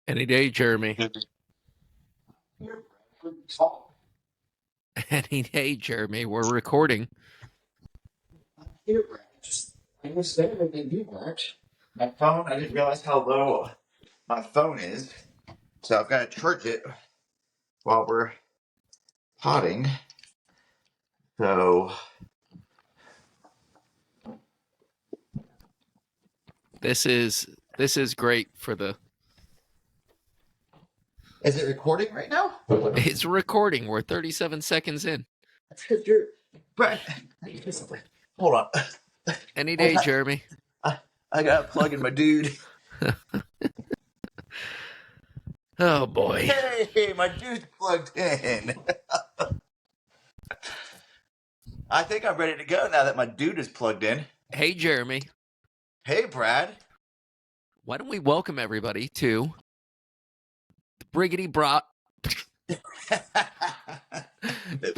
Any day, Jeremy. Any day, Jeremy. We're recording. I was there and you weren't. My phone, I didn't realize how low my phone is. So I've got to charge it while we're potting. So This is great for the. is it recording right now? It's recording. We're 37 seconds in. That's because you're Brett. Hold on. Any day, Jeremy. I got a plug in my dude. Oh boy. Hey, my dude's plugged in. I think I'm ready to go now that my dude is plugged in. Hey, Jeremy. Hey, Brad. Why don't we welcome everybody to the Briggity the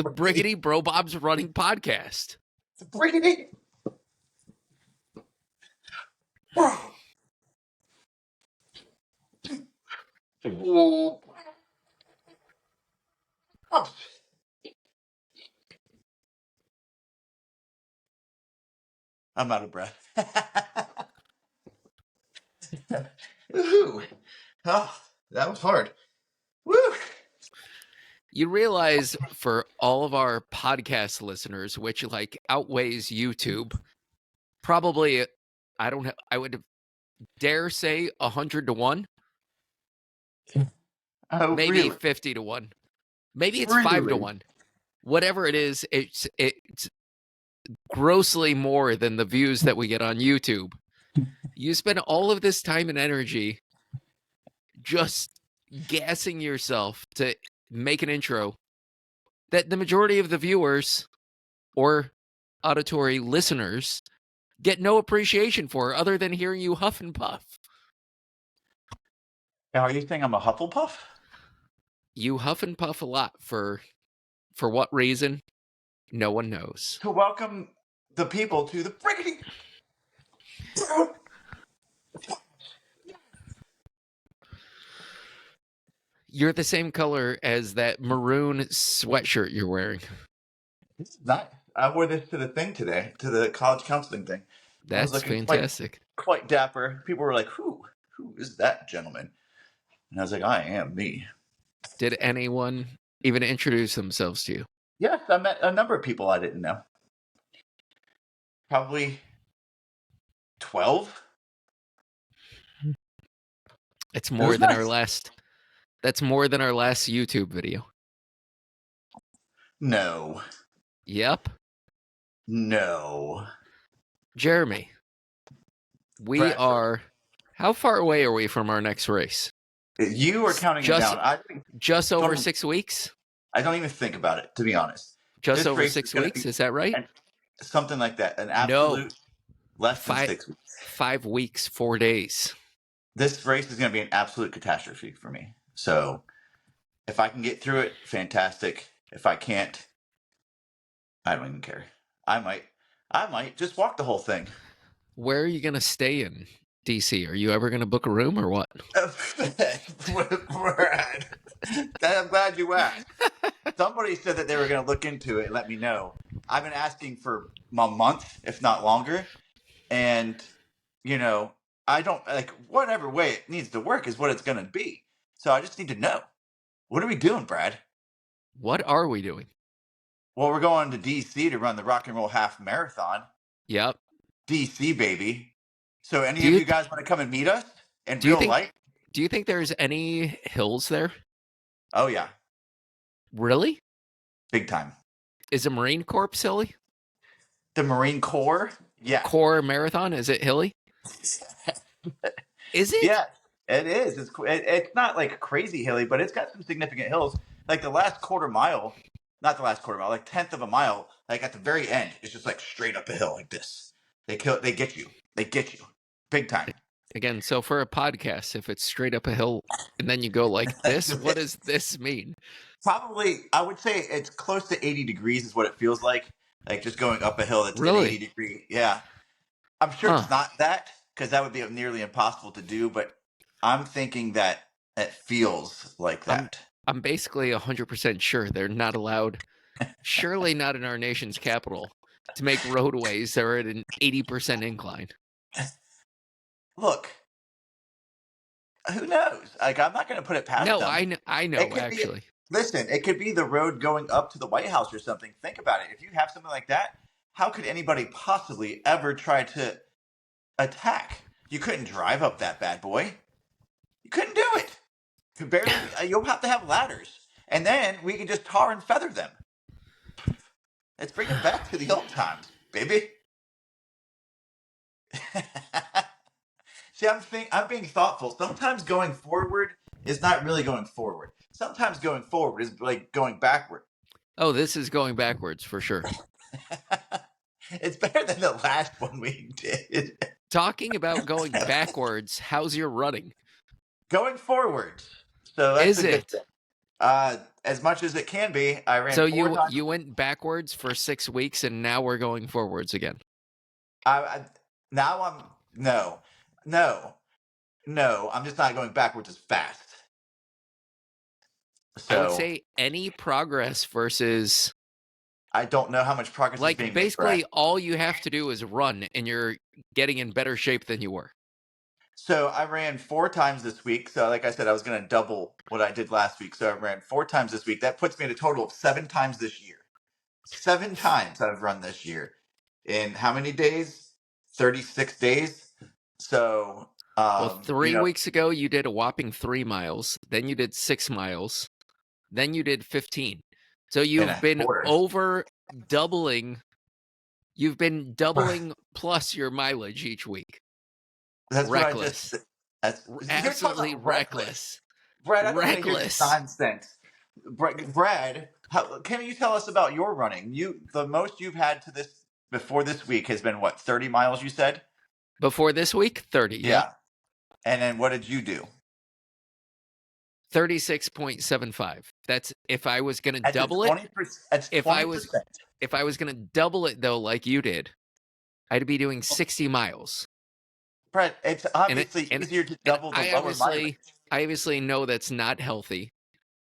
Briggity Bro Bob's Running Podcast. The Briggity. I'm out of breath. Woo. Oh, that was hard. Woo. You realize for all of our podcast listeners, which outweighs YouTube, probably I would dare say 100 to 1. Oh, maybe really? 50 to 1. Maybe it's Really? 5 to 1. Whatever it is, it's grossly more than the views that we get on YouTube. You spend all of this time and energy just gassing yourself to make an intro that the majority of the viewers or auditory listeners get no appreciation for other than hearing you huff and puff. Now, are you saying I'm a Hufflepuff? You huff and puff a lot for what reason? No one knows. To welcome the people to the Briggity. You're the same color as that maroon sweatshirt you're wearing. This is not. I wore this to the thing today, to the college counseling thing. That's fantastic. Quite dapper. People were like, who is that gentleman? And I was like, I am me. Did anyone even introduce themselves to you? Yes, I met a number of people I didn't know. Probably 12. It's more than our last. That's more than our last YouTube video. No. Yep. No. Jeremy, we are. How far away are we from our next race? You are counting it down. Just over 6 weeks? I don't even think about it, to be honest. Just over 6 weeks? Is that right? Something like that. An absolute less than 6 weeks. 5 weeks, 4 days. This race is going to be an absolute catastrophe for me. So if I can get through it, fantastic. If I can't, I don't even care. I might just walk the whole thing. Where are you going to stay in DC? Are you ever going to book a room or what? Brad, I'm glad you asked. Somebody said that they were going to look into it and let me know. I've been asking for a month, if not longer. And, I don't whatever way it needs to work is what it's going to be. So I just need to know. What are we doing, Brad? What are we doing? Well, we're going to DC to run the Rock and Roll Half Marathon. Yep. DC, baby. So any of you guys want to come and meet us in real life? Do you think there's any hills there? Oh, yeah. Really? Big time. Is the Marine Corps hilly? The Marine Corps? Yeah. Corps Marathon? Is it hilly? Is it? Yeah, it is. It's not like crazy hilly, but it's got some significant hills. Like the last quarter mile, not the last quarter mile, like 10th of a mile, like at the very end, it's just like straight up a hill like this. They get you. They get you. Big time. Again, so for a podcast, if it's straight up a hill and then you go like this, what does this mean? Probably, I would say it's close to 80 degrees is what it feels like. Like just going up a hill that's really? 80 degree. Yeah. I'm sure it's not that, because that would be nearly impossible to do, but I'm thinking that It feels like I'm that. I'm basically 100% sure they're not allowed, surely not in our nation's capital, to make roadways that are at an 80% incline. Look, who knows? Like, I'm not going to put it past No, them. I It know could be, actually. listen, it could be the road going up to the White House or something. Think about it. If you have something like that, how could anybody possibly ever try to attack? You couldn't drive up that bad boy. You couldn't do it. You barely. You'll have to have ladders, and then we can just tar and feather them. Let's bring it back to the old times, baby. See, I'm being thoughtful. Sometimes going forward is not really going forward. Sometimes going forward is like going backward. Oh, this is going backwards for sure. It's better than the last one we did. Talking about going backwards, how's your running? Going forward. So that's Is a good it? thing. As much as it can be, I ran So 4 times. you went backwards for 6 weeks and now we're going forwards again. Now I'm no. I'm just not going backwards as fast. I would So say any progress versus I don't know how much progress is being made, basically Brad. all you have to do is run and you're getting in better shape than you were. So I ran 4 times this week. So like I said, I was going to double what I did last week. So I ran 4 times this week. That puts me at a total of 7 times this year. 7 times I've run this year. In how many days? 36 days. So, Well, you 3 know, weeks ago you did a whopping 3 miles, then you did 6 miles, then you did 15. So and you've a been quarter. over doubling. You've been doubling plus your mileage each week. That's Reckless. you're talking Absolutely about reckless. reckless. Brad, I don't want to hear this Reckless. nonsense. Brad, can you tell us about your running? The most you've had to this before this week has been what, 30 miles? You said. Before this week, 30. Yep. Yeah. And then what did you do? 36.75. That's if I was going to That's a double it. 20%. That's If I was 20%. if I was going to double it though like you did, I'd be doing 60 miles. Brad, it's And obviously easier to double the I lower mileage. obviously know that's not healthy.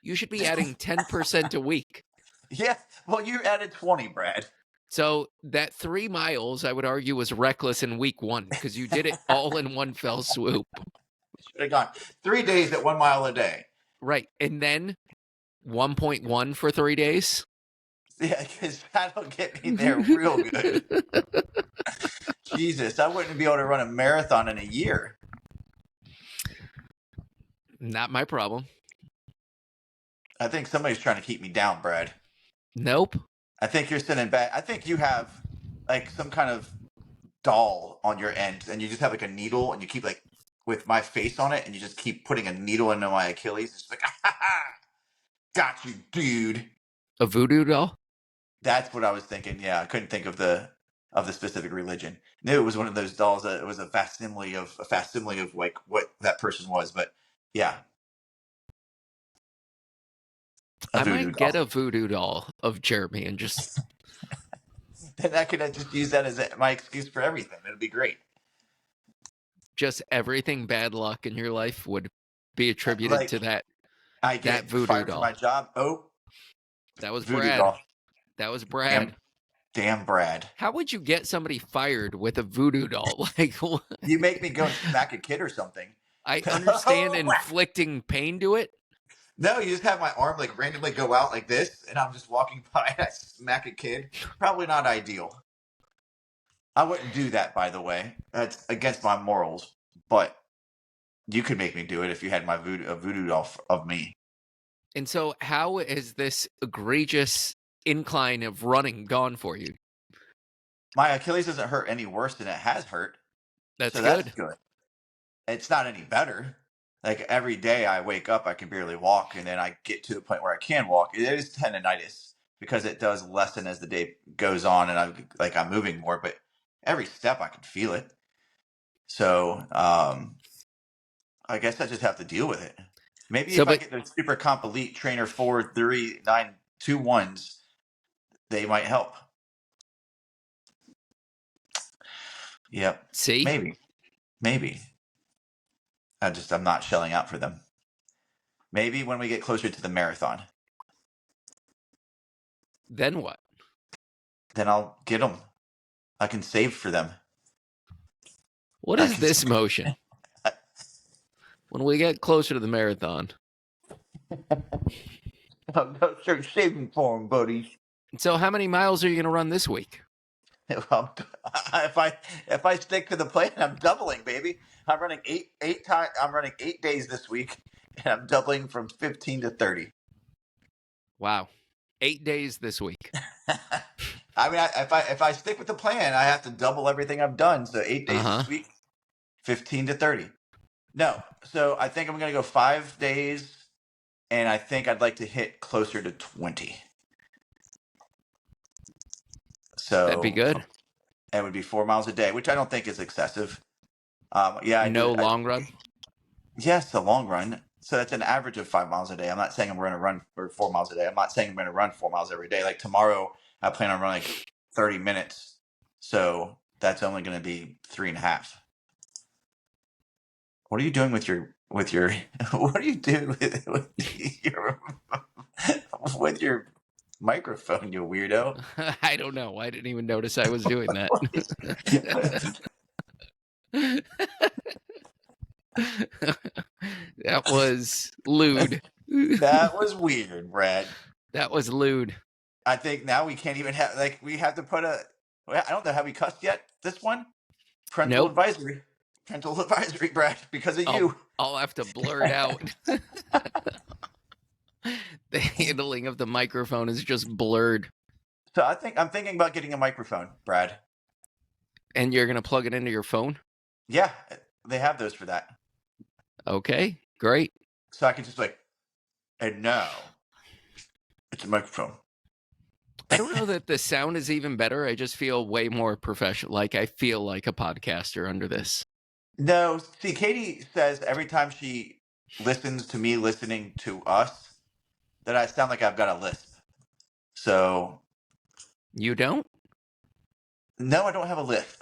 You should be adding 10% a week. Yeah. Well, you added 20, Brad. So that 3 miles, I would argue, was reckless in week 1 because you did it all in one fell swoop. Should have gone 3 days at 1 mile a day. Right. And then 1.1 for 3 days. Yeah, because that'll get me there real good. Jesus, I wouldn't be able to run a marathon in a year. Not my problem. I think somebody's trying to keep me down, Brad. Nope. I think you're sitting back. I think you have like some kind of doll on your end, and you just have like a needle, and you keep like with my face on it, and you just keep putting a needle into my Achilles. It's like, got you, dude. A voodoo doll? That's what I was thinking. Yeah, I couldn't think of the specific religion. Knew it was one of those dolls that it was a facsimile of like what that person was. But yeah, a I voodoo might get doll. a voodoo doll of Jeremy and just Then I could just use that as my excuse for everything. It'd be great. everything bad luck in your life would be attributed Like to that I get voodoo fired from doll. my job. Oh, That was voodoo Brad. doll. That was Brad. Damn Brad. How would you get somebody fired with a voodoo doll? Like, You make me go and smack a kid or something. I understand inflicting pain to it. No, you just have my arm like randomly go out like this, and I'm just walking by and I smack a kid. Probably not ideal. I wouldn't do that, by the way. That's against my morals. But you could make me do it if you had a voodoo doll of me. And so, how is this egregious incline of running gone for you? My Achilles doesn't hurt any worse than it has hurt. That's So good. that's good. It's not any better. Like every day I wake up, I can barely walk, and then I get to the point where I can walk. It is tendonitis because it does lessen as the day goes on, and I'm moving more. But every step I can feel it. So I guess I just have to deal with it. Maybe if I get the Super Comp Elite Trainer 43921s, they might help. Yep. See? Maybe. I'm not shelling out for them. Maybe when we get closer to the marathon, Then what? then I'll get them. I can save for them. What I is can- this motion? When we get closer to the marathon. I'll start saving for them, buddies. So how many miles are you going to run this week? If I stick to the plan, I'm doubling, baby. I'm running eight times. I'm running 8 days this week, and I'm doubling from 15 to 30. Wow. 8 days this week. I mean, if I stick with the plan, I have to double everything I've done. So 8 days this week, 15 to 30. No, so I think I'm going to go 5 days, and I think I'd like to hit closer to 20. So That'd be good. It would be 4 miles a day, which I don't think is excessive. Long run? Yes, the long run. So that's an average of 5 miles a day. I'm not saying I'm going to run for 4 miles a day. I'm not saying I'm going to run 4 miles every day. Like tomorrow, I plan on running 30 minutes. So that's only going to be 3.5. What are you doing with your what are you doing with your microphone, you weirdo? I don't know. I didn't even notice I was doing that. That was lewd. That was weird, Brad. That was lewd. I think now we can't even have we have to put I don't know, have we cussed yet? This one? Parental advisory. Parental advisory, Brad, because of you. I'll have to blur it out. The handling of the microphone is just blurred. So I'm thinking about getting a microphone, Brad. And you're gonna plug it into your phone? Yeah, they have those for that. Okay, great. So I can just and now it's a microphone. I don't know that the sound is even better. I just feel way more professional. Like I feel like a podcaster under this. No, see, Katie says every time she listens to me listening to us, that I sound like I've got a lisp. So you don't? No, I don't have a lisp.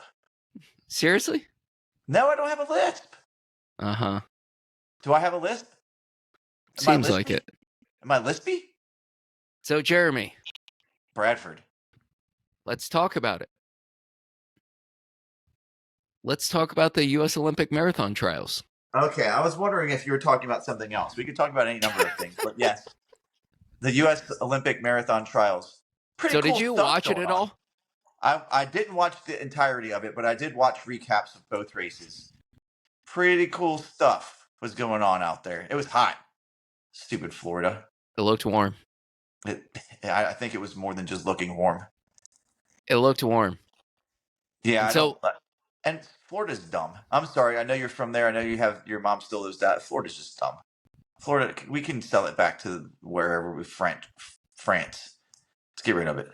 Seriously? No, I don't have a lisp. Uh-huh. Do I have a lisp? Seems like it. Am I lispy? So, Jeremy. Bradford. Let's talk about it. Let's talk about the U.S. Olympic marathon trials. Okay, I was wondering if you were talking about something else. We could talk about any number of things, but yes. The U.S. Olympic marathon trials. Pretty cool. So did you watch it at all? I didn't watch the entirety of it, but I did watch recaps of both races. Pretty cool stuff was going on out there. It was hot. Stupid Florida. It looked warm. I think it was more than just looking warm. It looked warm. Yeah. And Florida's dumb. I'm sorry. I know you're from there. I know your mom still lives that. Florida's just dumb. Florida, we can sell it back to wherever we France. Let's get rid of it.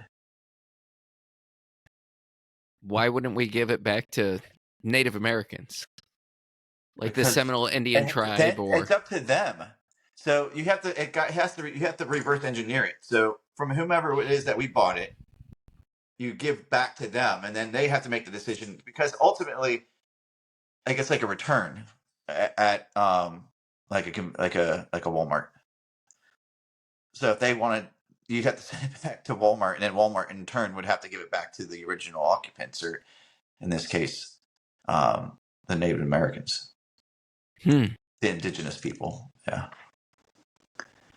Why wouldn't we give it back to Native Americans? Like the Seminole Indian tribe, it's up to them. So you have to reverse engineer it. So from whomever it is that we bought it, you give back to them, and then they have to make the decision because ultimately, like it's like a return at like a Walmart. So if they wanted, you'd have to send it back to Walmart, and then Walmart in turn would have to give it back to the original occupants, or in this case, the Native Americans. The indigenous people. Yeah.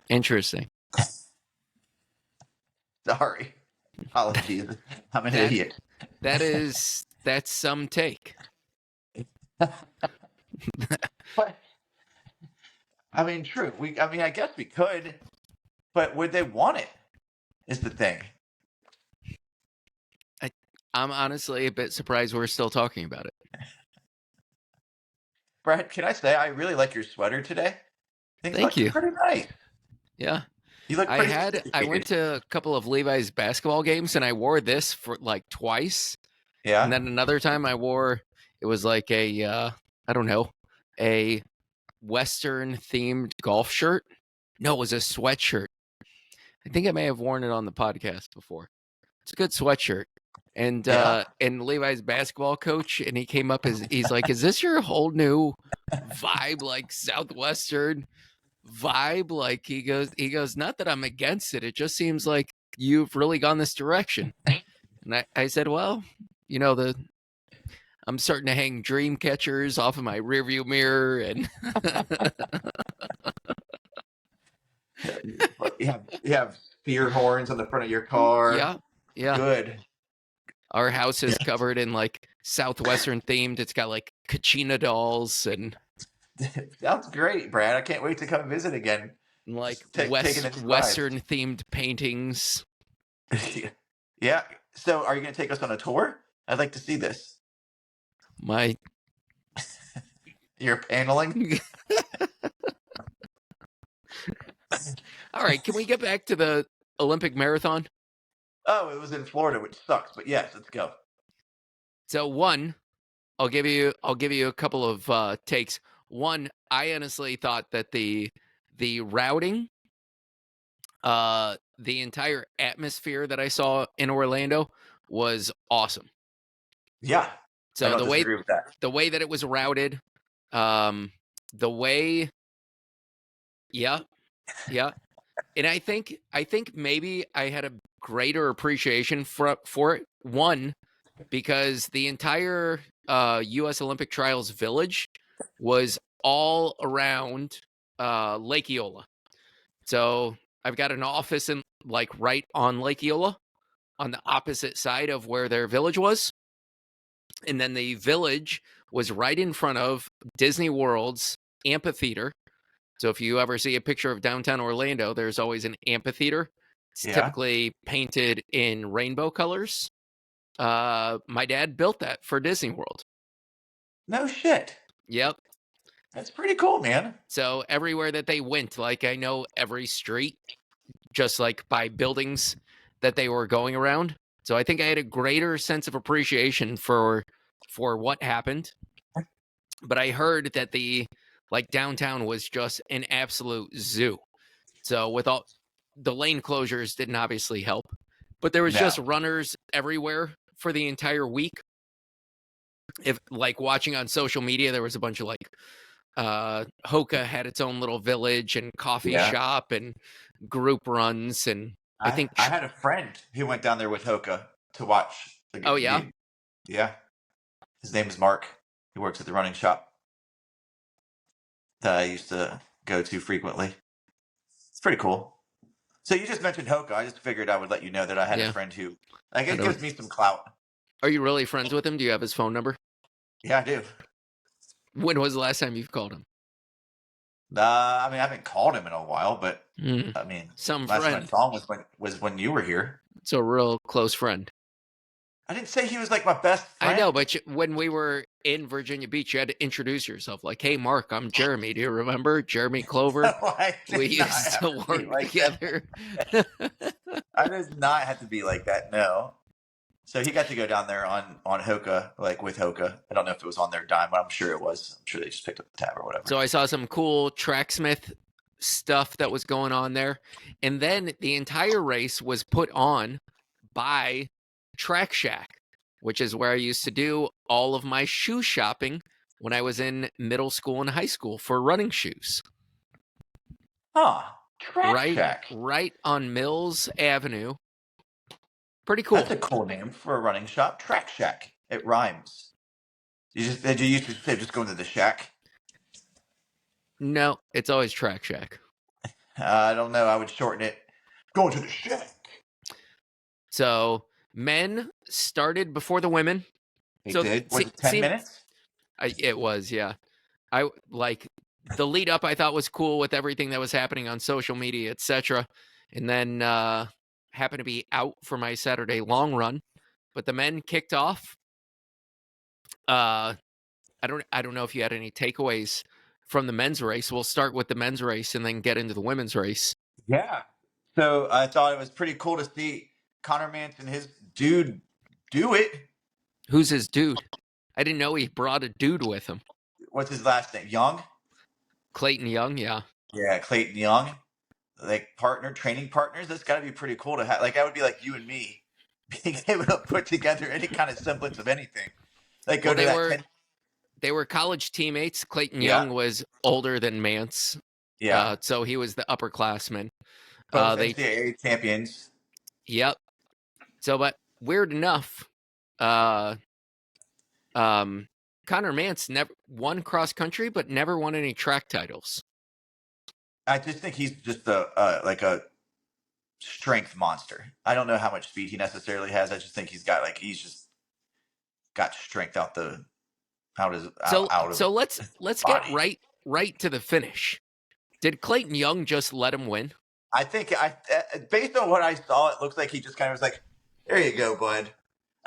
Interesting. Sorry. Apologies. I'm an idiot. That's some take. But I mean, true. I guess we could, but would they want it? Is the thing. I'm honestly a bit surprised we're still talking about it. Brad, can I say I really like your sweater today? Thank you. Pretty nice. Yeah. You look pretty I went to a couple of Levi's basketball games and I wore this for like twice. Yeah. And then another time I wore, it was like a Western themed golf shirt. No, it was a sweatshirt. I think I may have worn it on the podcast before. It's a good sweatshirt. And Levi's basketball coach, and he came up he's like, "Is this your whole new vibe, like Southwestern vibe. Like he goes, not that I'm against it. It just seems like you've really gone this direction. And I said, well, you know, I'm starting to hang dream catchers off of my rearview mirror, and You have spear horns on the front of your car. yeah. Good. Our house is Yeah. covered in like Southwestern themed. It's got like Kachina dolls and Sounds great, Brad. I can't wait to come visit again. like Taking it Western themed paintings. Yeah. So, are you going to take us on a tour? I'd like to see this. You're paneling. All right, can we get back to the Olympic marathon? Oh, it was in Florida, which sucks. But yes, let's go. So one, I'll give you a couple of takes. One, I honestly thought that the routing, the entire atmosphere that I saw in Orlando was awesome. Yeah. So I don't disagree with that. The way that it was routed, the way, yeah, and I think maybe I had a greater appreciation for it. One, because the entire U.S. Olympic Trials village was all around Lake Eola. So I've got an office in like right on Lake Eola, on the opposite side of where their village was. And then the village was right in front of Disney World's amphitheater. So if you ever see a picture of downtown Orlando, there's always an amphitheater. It's typically painted in rainbow colors. My dad built that for Disney World. No shit. Yep. That's pretty cool, man. So everywhere that they went, like I know every street, just like by buildings that they were going around. So I think I had a greater sense of appreciation for what happened. But I heard that the like downtown was just an absolute zoo. So with all the lane closures didn't obviously help, but there was just runners everywhere for the entire week. If like watching on social media, there was a bunch of like Hoka had its own little village and coffee shop and group runs, and I think I had a friend who went down there with Hoka to watch. Oh yeah, yeah. His name is Mark. He works at the running shop that I used to go to frequently. It's pretty cool. So you just mentioned Hoka. I just figured I would let you know that I had a friend who, like, it gives me some clout. Are you really friends with him? Do you have his phone number? Yeah, I do. When was the last time you've called him? I mean, I haven't called him in a while, but I mean, last time I saw him was when you were here. It's a real close friend. I didn't say he was like my best friend. I know, but when we were in Virginia Beach, you had to introduce yourself. Like, hey, Mark, I'm Jeremy. Do you remember Jeremy Clover? No, we used to work together. I did not have to be like that, no. So he got to go down there on Hoka, like with Hoka. I don't know if it was on their dime, but I'm sure it was. I'm sure they just picked up the tab or whatever. So I saw some cool tracksmith stuff that was going on there. And then the entire race was put on by Track Shack, which is where I used to do all of my shoe shopping when I was in middle school and high school for running shoes. Track Shack. Right on Mills Avenue. Pretty cool. That's a cool name for a running shop. Track Shack. It rhymes. Did you used to say just going to the shack? No, it's always Track Shack. I don't know. I would shorten it. Going to the shack. So men started before the women. Was it 10 minutes? It was, yeah. I like the lead up. I thought was cool with everything that was happening on social media, etc. And then happened to be out for my Saturday long run, but the men kicked off. I don't know if you had any takeaways from the men's race. We'll start with the men's race and then get into the women's race. Yeah. So I thought it was pretty cool to see Connor Mance and his dude do it. Who's his dude? I didn't know he brought a dude with him. What's his last name? Young? Clayton Young, yeah. Yeah, Clayton Young. Like training partners. That's got to be pretty cool to have. Like, that would be like you and me being able to put together any kind of semblance of anything. Like, they were college teammates. Clayton Young was older than Mance. Yeah. So he was the upperclassman. Both They NCAA champions. Yep. So, but weird enough, uh, Connor Mance never won cross country, but never won any track titles. I just think he's just like a strength monster. I don't know how much speed he necessarily has. I just think he's just got strength out So of let's get body. right to the finish. Did Clayton Young just let him win? I think based on what I saw, it looks like he just kind of was like, "There you go, bud."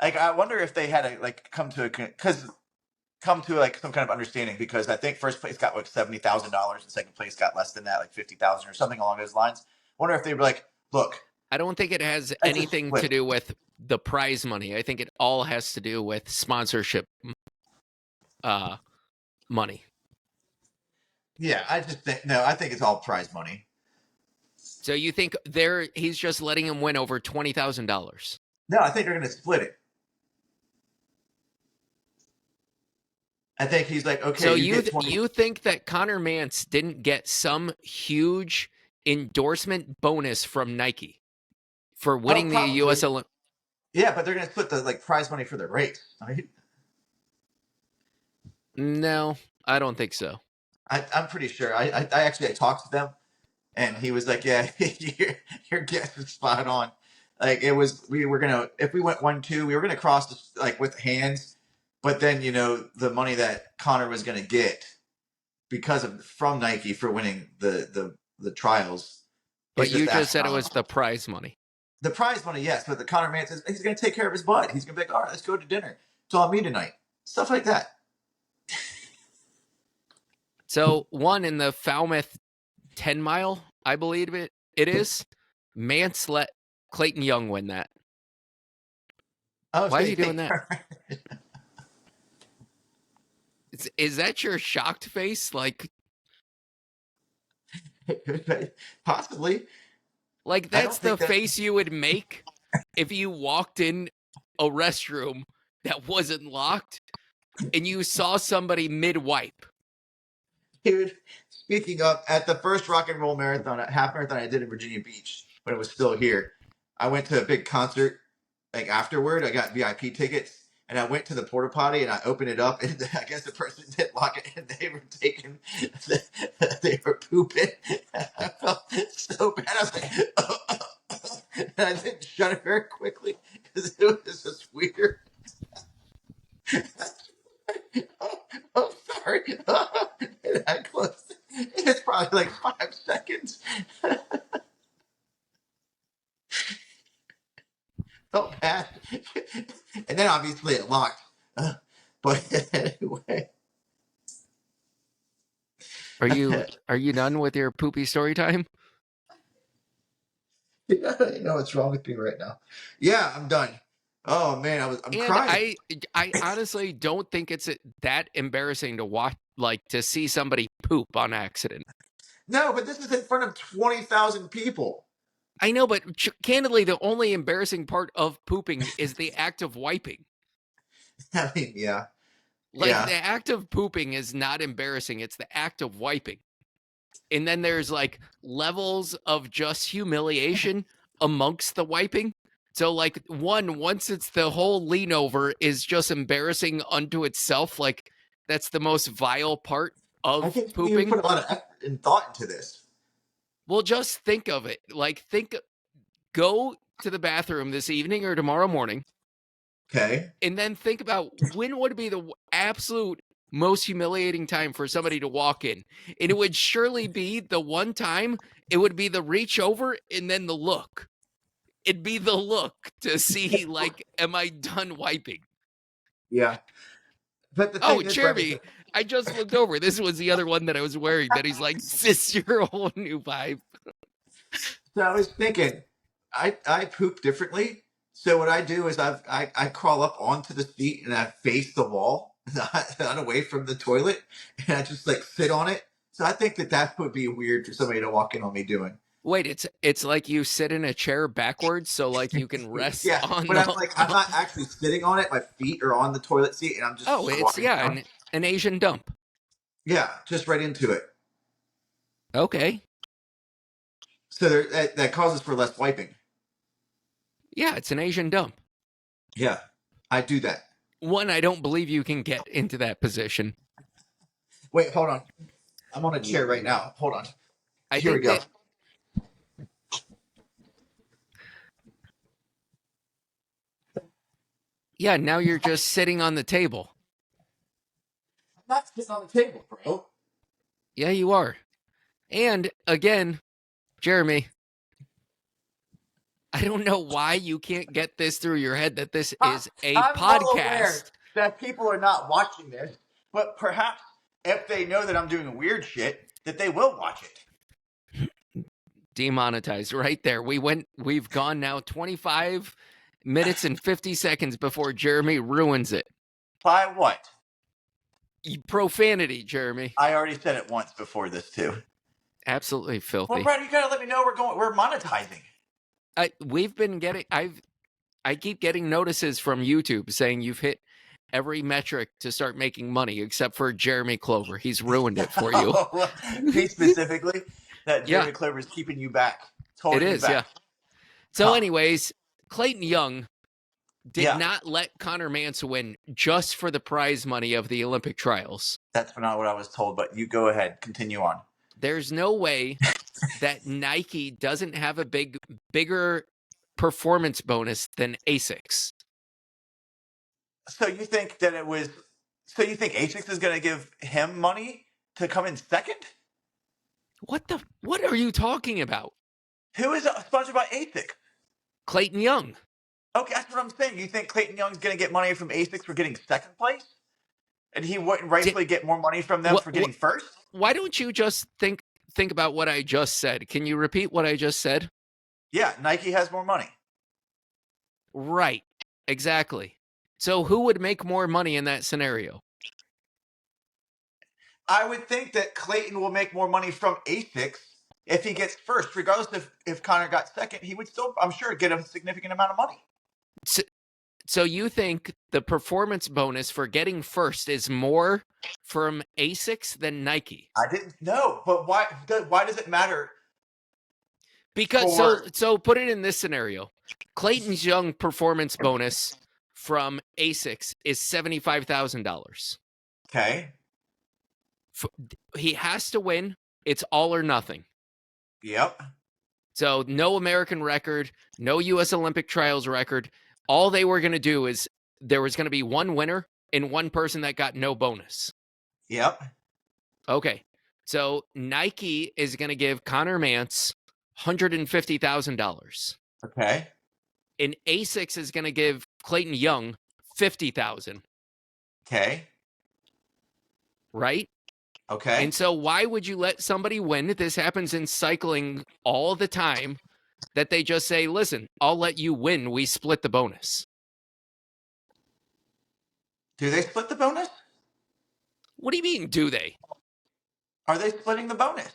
Like, I wonder if they had to like come to like some kind of understanding, because I think first place got like $70,000 and second place got less than that, like 50,000 or something along those lines. Wonder if they were like, "Look, I don't think it has let's just anything to split." do with the prize money. I think it all has to do with sponsorship money. Yeah, I just think no. I think it's all prize money. So you think he's just letting him win over $20,000? No, I think they're going to split it. I think he's like, okay, So you get 20. you think that Connor Mance didn't get some huge endorsement bonus from Nike for Oh, winning the probably. US Olympics? Yeah, but they're going to split the like prize money for the race. Right? No, I don't think so. I'm pretty sure. I actually I talked to them, and he was like, "Yeah, your guess is spot on." Like, it was, we were gonna, if we went 1-2, we were gonna cross this, like, with hands, but then the money that Connor was gonna get because of from Nike for winning the trials But is you just just said it was the astronomical. prize money. The prize money, yes, but the Connor man says he's gonna take care of his butt. He's gonna be like, "All right, let's go to dinner. It's all me tonight." Stuff like that. So one in the Falmouth 10 mile, I believe it is. Mance let Clayton Young win that. Oh, Why so are you you doing think that? Is that your shocked face? Like possibly? I that's don't the think that. face you would make if you walked in a restroom that wasn't locked and you saw somebody mid-wipe. Dude, speaking of, at the first rock and roll marathon, half marathon I did in Virginia Beach when it was still here, I went to a big concert. Like, afterward, I got VIP tickets, and I went to the porta potty and I opened it up, and I guess the person didn't lock it, and they were they were pooping. I felt so bad. I was like, and I didn't shut it very quickly because it was just weird. Oh, sorry. And I closed it. It's probably like 5 seconds. Felt bad. And then obviously it locked. But anyway. Are you done with your poopy story time? You know what's wrong with me right now. Yeah, I'm done. Oh man, I'm And crying. I honestly don't think it's that embarrassing to watch, like to see somebody poop on accident. No, but this is in front of 20,000 people. I know, but candidly, the only embarrassing part of pooping is the act of wiping. I mean, yeah. Like Yeah. the act of pooping is not embarrassing; it's the act of wiping. And then there's like levels of just humiliation amongst the wiping. So like once it's the whole lean over is just embarrassing unto itself. Like that's the most vile part I of think you pooping. put a lot of effort and thought into this. Well, just think of it. Like go to the bathroom this evening or tomorrow morning, Okay. and then think about when would be the absolute most humiliating time for somebody to walk in. And it would surely be the one time it would be the reach over and then the look. It'd be the look to see, like, am I done wiping? Yeah. But the Oh, thing is, Brendan, Jeremy, I just looked over. This was the other one that I was wearing that he's like, sis, you're a whole new vibe. so I was thinking, I poop differently. So what I do is I crawl up onto the seat and I face the wall, not away from the toilet, and I just like sit on it. So I think that would be weird for somebody to walk in on me doing. Wait, it's like you sit in a chair backwards so like you can rest Yeah, on but the I'm not actually sitting on it. My feet are on the toilet seat, and I'm just Oh, it's squatting yeah, down. an Asian dump. Yeah, just right into it. Okay. So that causes for less wiping. Yeah, it's an Asian dump. Yeah, I do that. One, I don't believe you can get into that position. Wait, hold on. I'm on a chair right now. Hold on. I Here we think go. that, yeah, now you're just sitting on the table. I'm not sitting on the table, bro. Yeah, you are. And again, Jeremy, I don't know why you can't get this through your head that this is a I'm well aware podcast. that people are not watching this, but perhaps if they know that I'm doing weird shit, that they will watch it. Demonetized right there. We've gone now 25 minutes and 50 seconds before Jeremy ruins it. By what? Profanity, Jeremy. I already said it once before this too. Absolutely filthy. Well, Brad, you gotta let me know we're monetizing. We've been getting I keep getting notices from YouTube saying you've hit every metric to start making money except for Jeremy Clover. He's ruined it for you. Me specifically, that Yeah. Jeremy Clover is keeping you back. It's It holding you is, back. yeah. So Huh. anyways, Clayton Young did Yeah. not let Connor Mance win just for the prize money of the Olympic trials. That's not what I was told, but you go ahead. Continue on. There's no way that Nike doesn't have a bigger performance bonus than ASICS. So you think that it was? So you think ASICS is going to give him money to come in second? What are you talking about? Who is sponsored by ASICS? Clayton Young. Okay, that's what I'm saying. You think Clayton Young's going to get money from ASICS for getting second place, and he wouldn't rightfully get more money from them for getting first? Why don't you just think about what I just said? Can you repeat what I just said? Yeah, Nike has more money. Right. Exactly. So who would make more money in that scenario? I would think that Clayton will make more money from ASICS if he gets first. Regardless if Connor got second, he would still, I'm sure, get a significant amount of money. So you think the performance bonus for getting first is more from ASICS than Nike? I didn't know, but why does it matter? Because so put it in this scenario. Clayton's Young performance bonus from ASICS is $75,000. Okay. He has to win. It's all or nothing. Yep. So no American record, no U.S. Olympic trials record. All they were going to do is there was going to be one winner and one person that got no bonus. Yep. Okay. So Nike is going to give Connor Mance $150,000. Okay. And ASICS is going to give Clayton Young $50,000. Okay. Right? Okay. And so why would you let somebody win? This happens in cycling all the time, that they just say, listen, I'll let you win. We split the bonus. Do they split the bonus? What do you mean, do they? Are they splitting the bonus?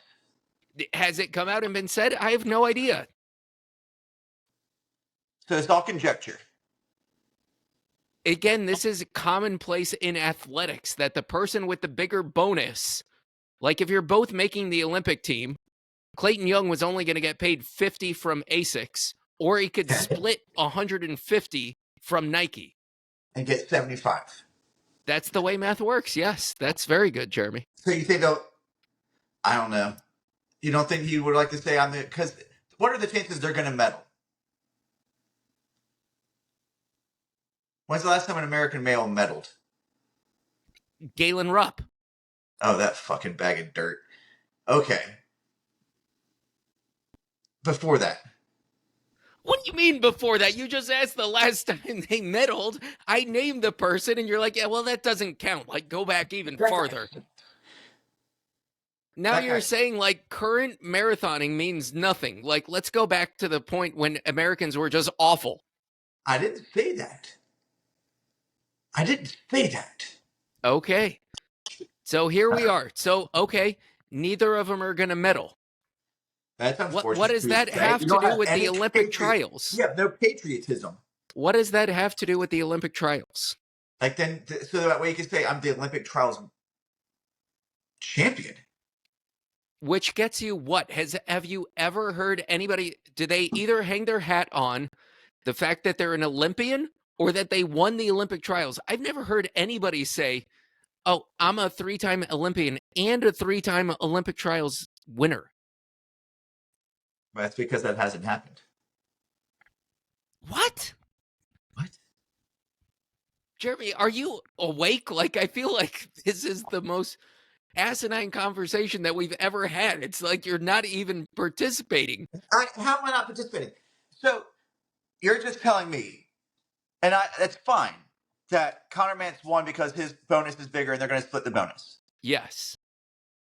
Has it come out and been said? I have no idea. So it's all conjecture. Again, this is commonplace in athletics that the person with the bigger bonus, like if you're both making the Olympic team, Clayton Young was only going to get paid 50 from ASICS, or he could split 150 from Nike. And get 75. That's the way math works. Yes, that's very good, Jeremy. So you think I don't know. You don't think he would like to say because what are the chances they're going to medal? When's the last time an American male medaled? Galen Rupp. Oh, that fucking bag of dirt. Okay. Before that. What do you mean before that? You just asked the last time they medaled. I named the person, and you're like, yeah, well, that doesn't count. Like, go back even farther. Now you're saying, like, current marathoning means nothing. Like, let's go back to the point when Americans were just awful. I didn't say that. Okay. So here we are. So, okay, neither of them are going to medal. That's unfortunate. What does that have to do with the Olympic trials? You have no patriotism. What does that have to do with the Olympic trials? Like then, so that way you can say I'm the Olympic trials champion. Which gets you what? Have you ever heard anybody, do they either hang their hat on the fact that they're an Olympian or that they won the Olympic trials? I've never heard anybody say, "Oh, I'm a 3-time Olympian and a 3-time Olympic trials winner." That's because that hasn't happened. What? What? Jeremy, are you awake? Like, I feel like this is the most asinine conversation that we've ever had. It's like you're not even participating. How am I not participating? So you're just telling me, and that's fine, that Connor Mance won because his bonus is bigger and they're going to split the bonus. Yes.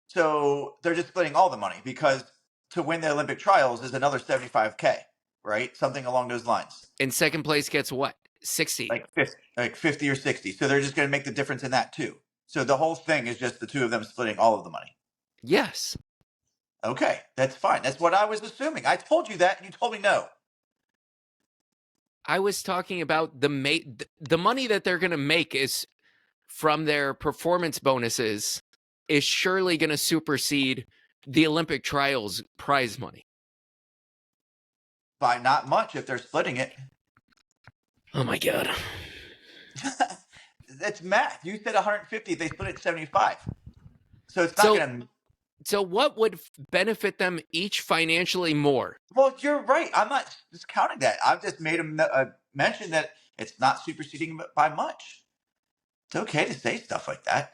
So they're just splitting all the money because to win the Olympic trials is another 75K, right? Something along those lines. And second place gets what? 60. Like 50 or 60. So they're just going to make the difference in that too. So the whole thing is just the two of them splitting all of the money. Yes. Okay, that's fine. That's what I was assuming. I told you that and you told me no. I was talking about the money that they're going to make is from their performance bonuses is surely going to supersede the Olympic trials prize money. By not much if they're splitting it. Oh my God. That's math. You said 150. They split it 75. So it's not going to. So what would benefit them each financially more? Well, you're right. I'm not discounting that. I've just made a mention that it's not superseding by much. It's okay to say stuff like that.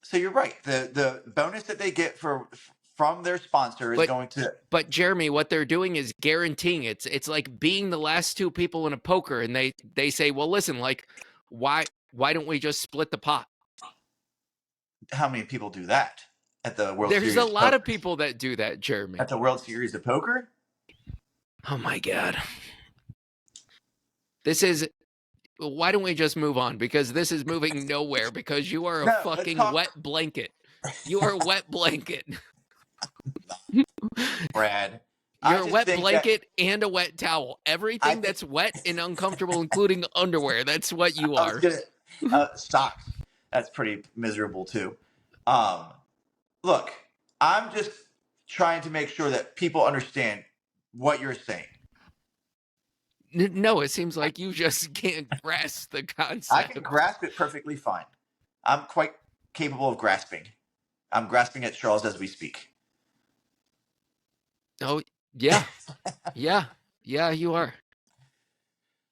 So you're right. The bonus that they get from their sponsor is going to. But Jeremy, what they're doing is guaranteeing it's like being the last two people in a poker, and they say, well, listen, like, why don't we just split the pot? How many people do that at the World Series? There's a lot of people that do that, Jeremy. At the World Series of Poker? Oh my God. Why don't we just move on? Because this is moving nowhere because you are a fucking wet blanket. You are a wet blanket. Brad. You're a wet blanket and a wet towel. Everything that's wet and uncomfortable, including underwear. That's what you are. Socks. That's pretty miserable too. Look, I'm just trying to make sure that people understand what you're saying. No, it seems like you just can't grasp the concept. I can grasp it perfectly fine. I'm quite capable of grasping. I'm grasping at straws as we speak. Oh, yeah. Yeah, you are.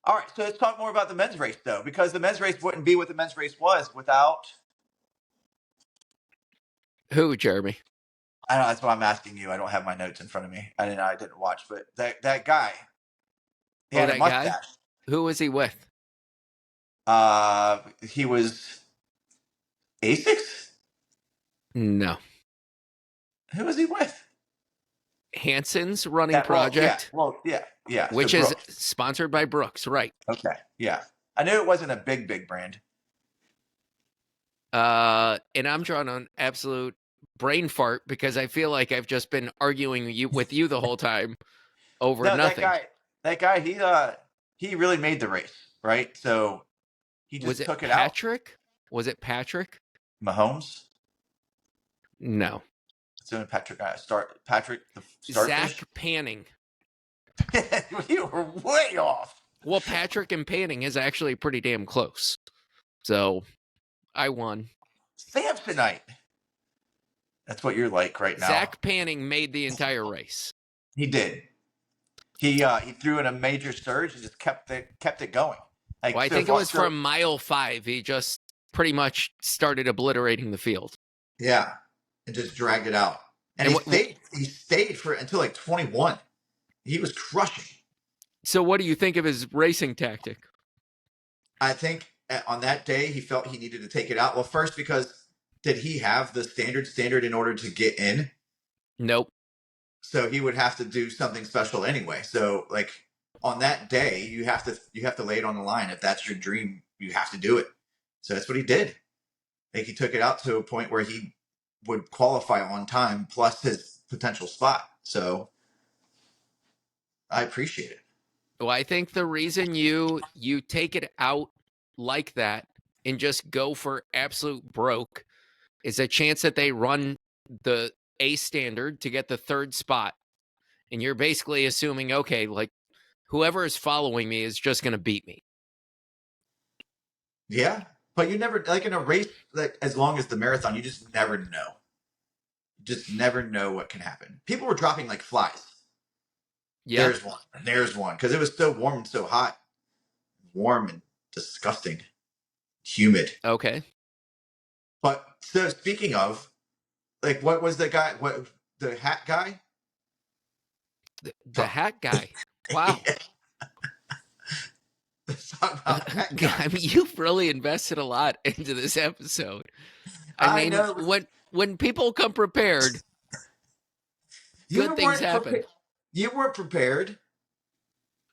All right, so let's talk more about the men's race, though, because the men's race wouldn't be what the men's race was without... Who, Jeremy? I know, that's what I'm asking you. I don't have my notes in front of me. I didn't watch, but that guy... He had a mustache. Guy? Who was he with? He was Asics? No. Who was he with? Hanson's running project. Yeah. Which so is sponsored by Brooks, right? Okay, yeah. I knew it wasn't a big brand. And I'm drawing on absolute brain fart because I feel like I've just been arguing with you the whole time over nothing. That guy, he really made the race, right? So he just took it out. Patrick? Was it Patrick? Mahomes? No. So Patrick the Starfish? Zach Panning. You were way off. Well, Patrick and Panning is actually pretty damn close. So I won. Samsonite. That's what you're like right now. Zach Panning made the entire race. He did. He threw in a major surge and just kept it going. Like, well, I think it was from mile 5. He just pretty much started obliterating the field. Yeah, and just dragged it out. And he stayed until like 21. He was crushing. So what do you think of his racing tactic? I think on that day he felt he needed to take it out. Well, first, because did he have the standard in order to get in? Nope. So he would have to do something special anyway. So like on that day, you have to lay it on the line. If that's your dream, you have to do it. So that's what he did. Like he took it out to a point where he would qualify on time plus his potential spot. So I appreciate it. Well, I think the reason you take it out like that and just go for absolute broke is a chance that they run the a standard to get the third spot. And you're basically assuming, okay, like whoever is following me is just going to beat me. Yeah. But you never, like in a race, like as long as the marathon, you just never know. You just never know what can happen. People were dropping like flies. Yeah. There's one. There's one. Because it was so warm and so hot. Warm and disgusting. Humid. Okay. But so speaking of, like, what was the guy? What the hat guy? The hat guy. Wow. Let's talk about that guy. I mean, you've really invested a lot into this episode. I mean, know. when people come prepared, good things happen. You weren't prepared.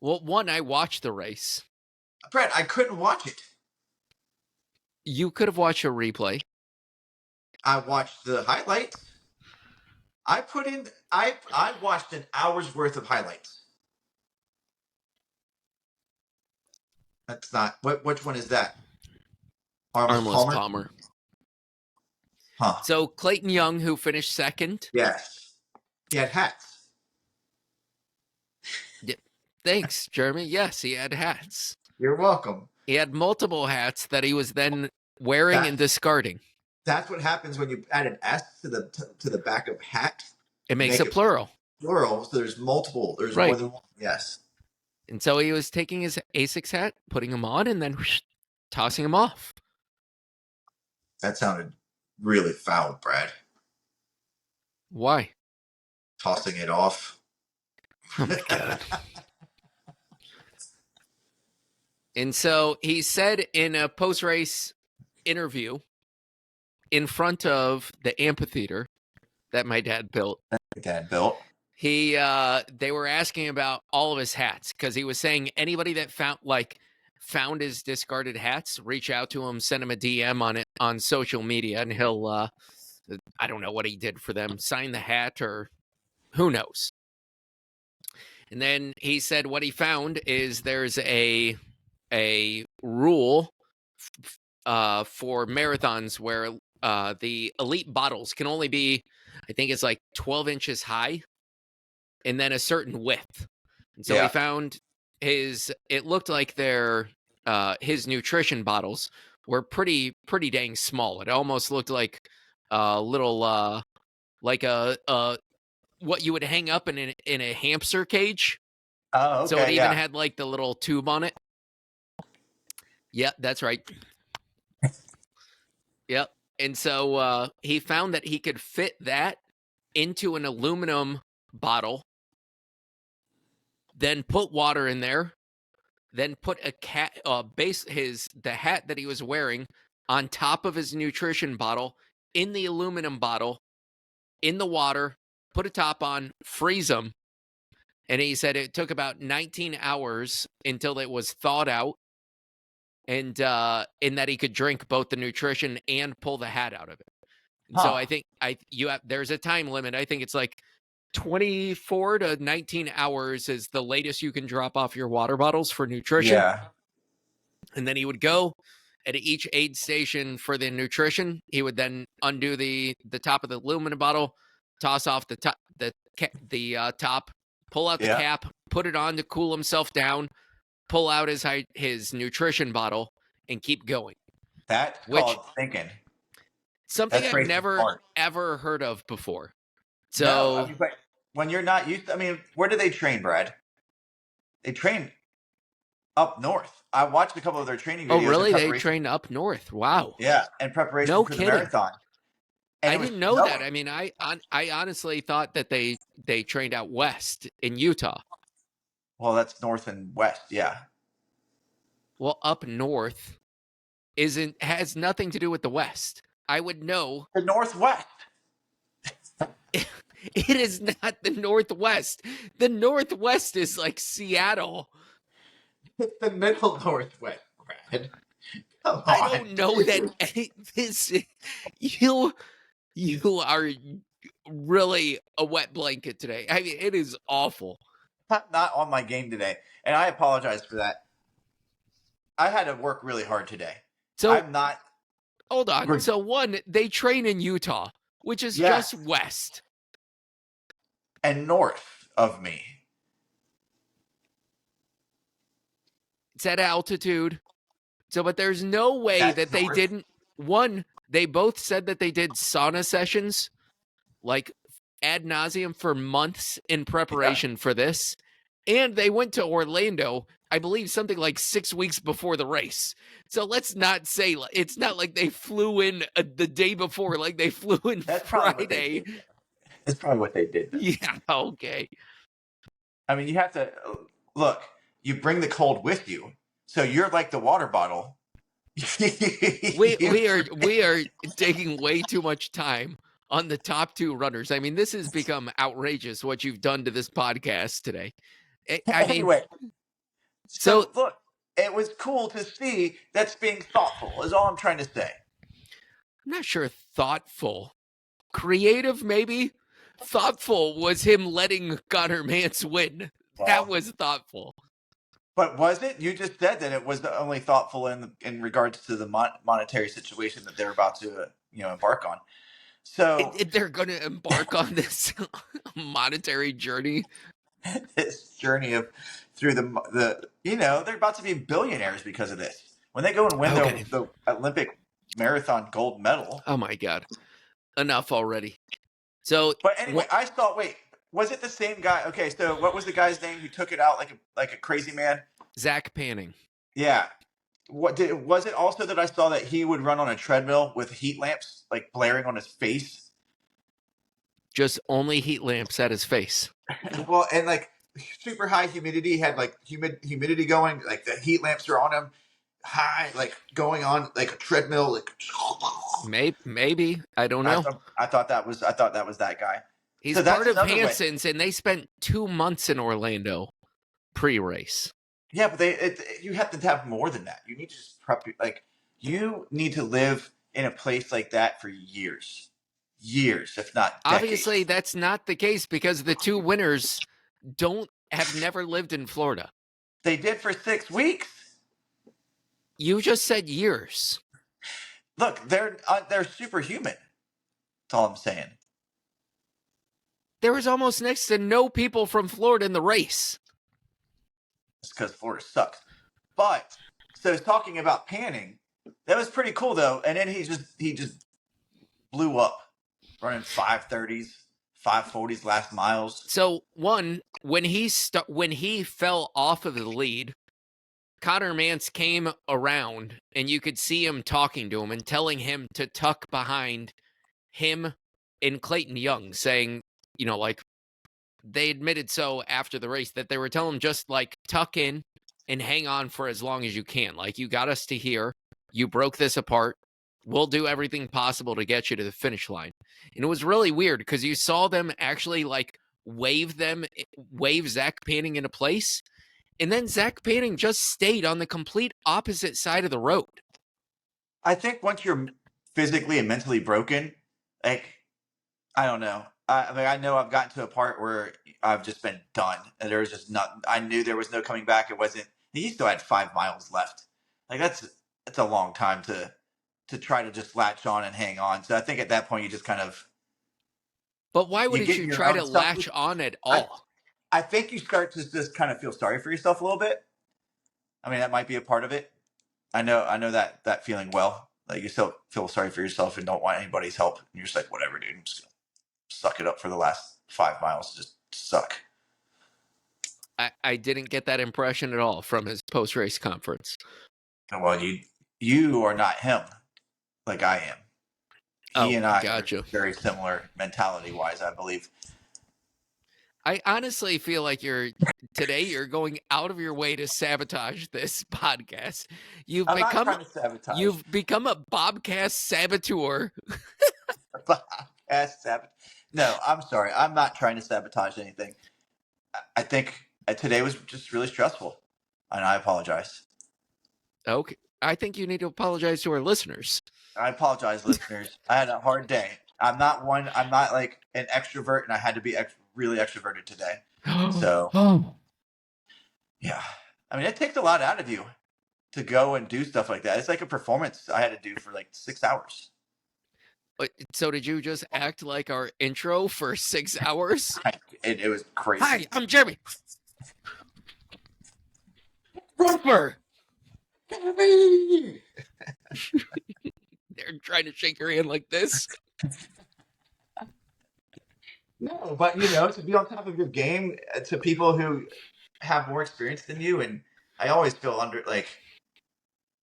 Well, one, I watched the race. Brett, I couldn't watch it. You could have watched a replay. I watched the highlights. I watched an hour's worth of highlights. That's not which one is that? Armless Palmer. Huh. So Clayton Young, who finished second. Yes. He had hats. Thanks, Jeremy. Yes, he had hats. You're welcome. He had multiple hats that he was then wearing and discarding. That's what happens when you add an S to the back of hat. It makes it plural. Plural, so there's multiple. There's more than one. Yes. And so he was taking his Asics hat, putting him on, and then tossing him off. That sounded really foul, Brad. Why? Tossing it off. Oh, my God. And so he said in a post-race interview in front of the amphitheater that my dad built. They were asking about all of his hats because he was saying anybody that found his discarded hats, reach out to him, send him a DM on it on social media, and he'll I don't know what he did for them, sign the hat or who knows. And then he said what he found is there's a rule for marathons where the elite bottles can only be, I think it's like 12 inches high and then a certain width. And so he found it looked like his nutrition bottles were pretty dang small. It almost looked like a little like a what you would hang up in a hamster cage. Oh, okay. So it even had like the little tube on it. Yeah, that's right. Yep. And so he found that he could fit that into an aluminum bottle, then put water in there, then put the hat that he was wearing on top of his nutrition bottle in the aluminum bottle, in the water, put a top on, freeze them. And he said it took about 19 hours until it was thawed out. And in that he could drink both the nutrition and pull the hat out of it. Huh. So I think there's a time limit. I think it's like 24 to 19 hours is the latest you can drop off your water bottles for nutrition. Yeah. And then he would go at each aid station for the nutrition. He would then undo the top of the aluminum bottle, toss off the top, top, pull out the cap, put it on to cool himself down, pull out his nutrition bottle, and keep going. That's called thinking. Something I've never, ever heard of before. So, no, but when you're not used to, where do they train, Brad? They train up north. I watched a couple of their training videos. Oh, really? They train up north? Wow. Yeah, in preparation for the marathon. And I didn't know that. I honestly thought that they trained out west in Utah. Well, that's north and west, yeah. Well, up north has nothing to do with the west. I would know. The northwest. It is not the northwest. The northwest is like Seattle. It's the middle northwest, Brad. Come on. I don't know that this. You are really a wet blanket today. It is awful. Not on my game today, and I apologize for that. I had to work really hard today. So I'm not. Hold on. So one, they train in Utah, which is just west. and north of me. It's at altitude. So, but there's no way That's that they north. didn't. One, they both said that they did sauna sessions like ad nauseum for months in Yeah, preparation for this. And they went to Orlando, I believe, something like 6 weeks before the race. So let's not say it's not like they flew in the day before, like they flew in that's probably what they Friday. did. That's probably what they did. Though. Yeah, okay. I mean, you have to look. You bring the cold with you, so you're like the water bottle. We You we are we are taking way too much time on the top two runners. I mean, this has become outrageous what you've done to this podcast today. I mean, anyway, so so look, it was cool to see that's being thoughtful. Is all I'm trying to say. I'm not sure thoughtful. Creative, maybe? Thoughtful was him letting Connor Mance win. That Well, was thoughtful. but was it? You just said that it was only thoughtful in regards to the monetary situation that they're about to embark on. So They're going to embark on this monetary journey. this journey of through they're about to be billionaires because of this. When they go and win Okay. the Olympic marathon gold medal. Oh my God. Enough already. So, But anyway, I thought, wait, was it the same guy? Okay, so what was the guy's name who took it out like a crazy man? Zach Panning. Yeah. Was it also that I saw that he would run on a treadmill with heat lamps like blaring on his face? Just only heat lamps at his face. Well, and like super high humidity, had like humidity going, like the heat lamps are on him, high, like going on like a treadmill, like Maybe. I don't know. I thought that was that guy. He's So that's part of another way. Hanson's, and they spent 2 months in Orlando pre-race. Yeah, but you have to have more than that. You need to just prep. Like you need to live in a place like that for years, if not decades. Obviously, that's not the case because the two winners have never lived in Florida. They did for 6 weeks. You just said years. Look, they're superhuman. That's all I'm saying. There was almost next to no people from Florida in the race. It's because Florida sucks. But so talking about Panning, that was pretty cool though. And then he just blew up, running 5:30s, 5:40s last miles. So one, when he fell off of the lead, Connor Mance came around and you could see him talking to him and telling him to tuck behind him and Clayton Young, saying, like they admitted so after the race that they were telling him just like tuck in and hang on for as long as you can. Like you got us to here. You broke this apart. We'll do everything possible to get you to the finish line. And it was really weird because you saw them actually like wave Zach Panning into place. And then Zach Panning just stayed on the complete opposite side of the road. I think once you're physically and mentally broken, like, I don't know. I know I've gotten to a part where I've just been done. And there was just not. I knew there was no coming back. It wasn't. He still had 5 miles left. Like that's a long time to try to just latch on and hang on. So I think at that point you just kind of. But why wouldn't you try to latch on at all? I think you start to just kind of feel sorry for yourself a little bit. I mean, that might be a part of it. I know that feeling well. Like you still feel sorry for yourself and don't want anybody's help. And you're just like, whatever, dude. I'm just gonna suck it up for the last 5 miles. Just suck. I didn't get that impression at all from his post-race conference. Well, you are not him, like I am. He and I are very similar mentality-wise, I believe. I honestly feel like you're going out of your way to sabotage this podcast. I'm not trying to sabotage. You've become a Bobcast saboteur. Bobcast saboteur. No, I'm sorry. I'm not trying to sabotage anything. I think today was just really stressful, and I apologize. Okay. I think you need to apologize to our listeners. I apologize, listeners. I had a hard day. I'm not like an extrovert, and I had to be really extroverted today. So, yeah. I mean, it takes a lot out of you to go and do stuff like that. It's like a performance I had to do for like 6 hours. So did you just act like our intro for 6 hours? It was crazy. Hi, I'm Jeremy. Rumper. They're trying to shake your hand like this. No, but to be on top of your game to people who have more experience than you, and I always feel under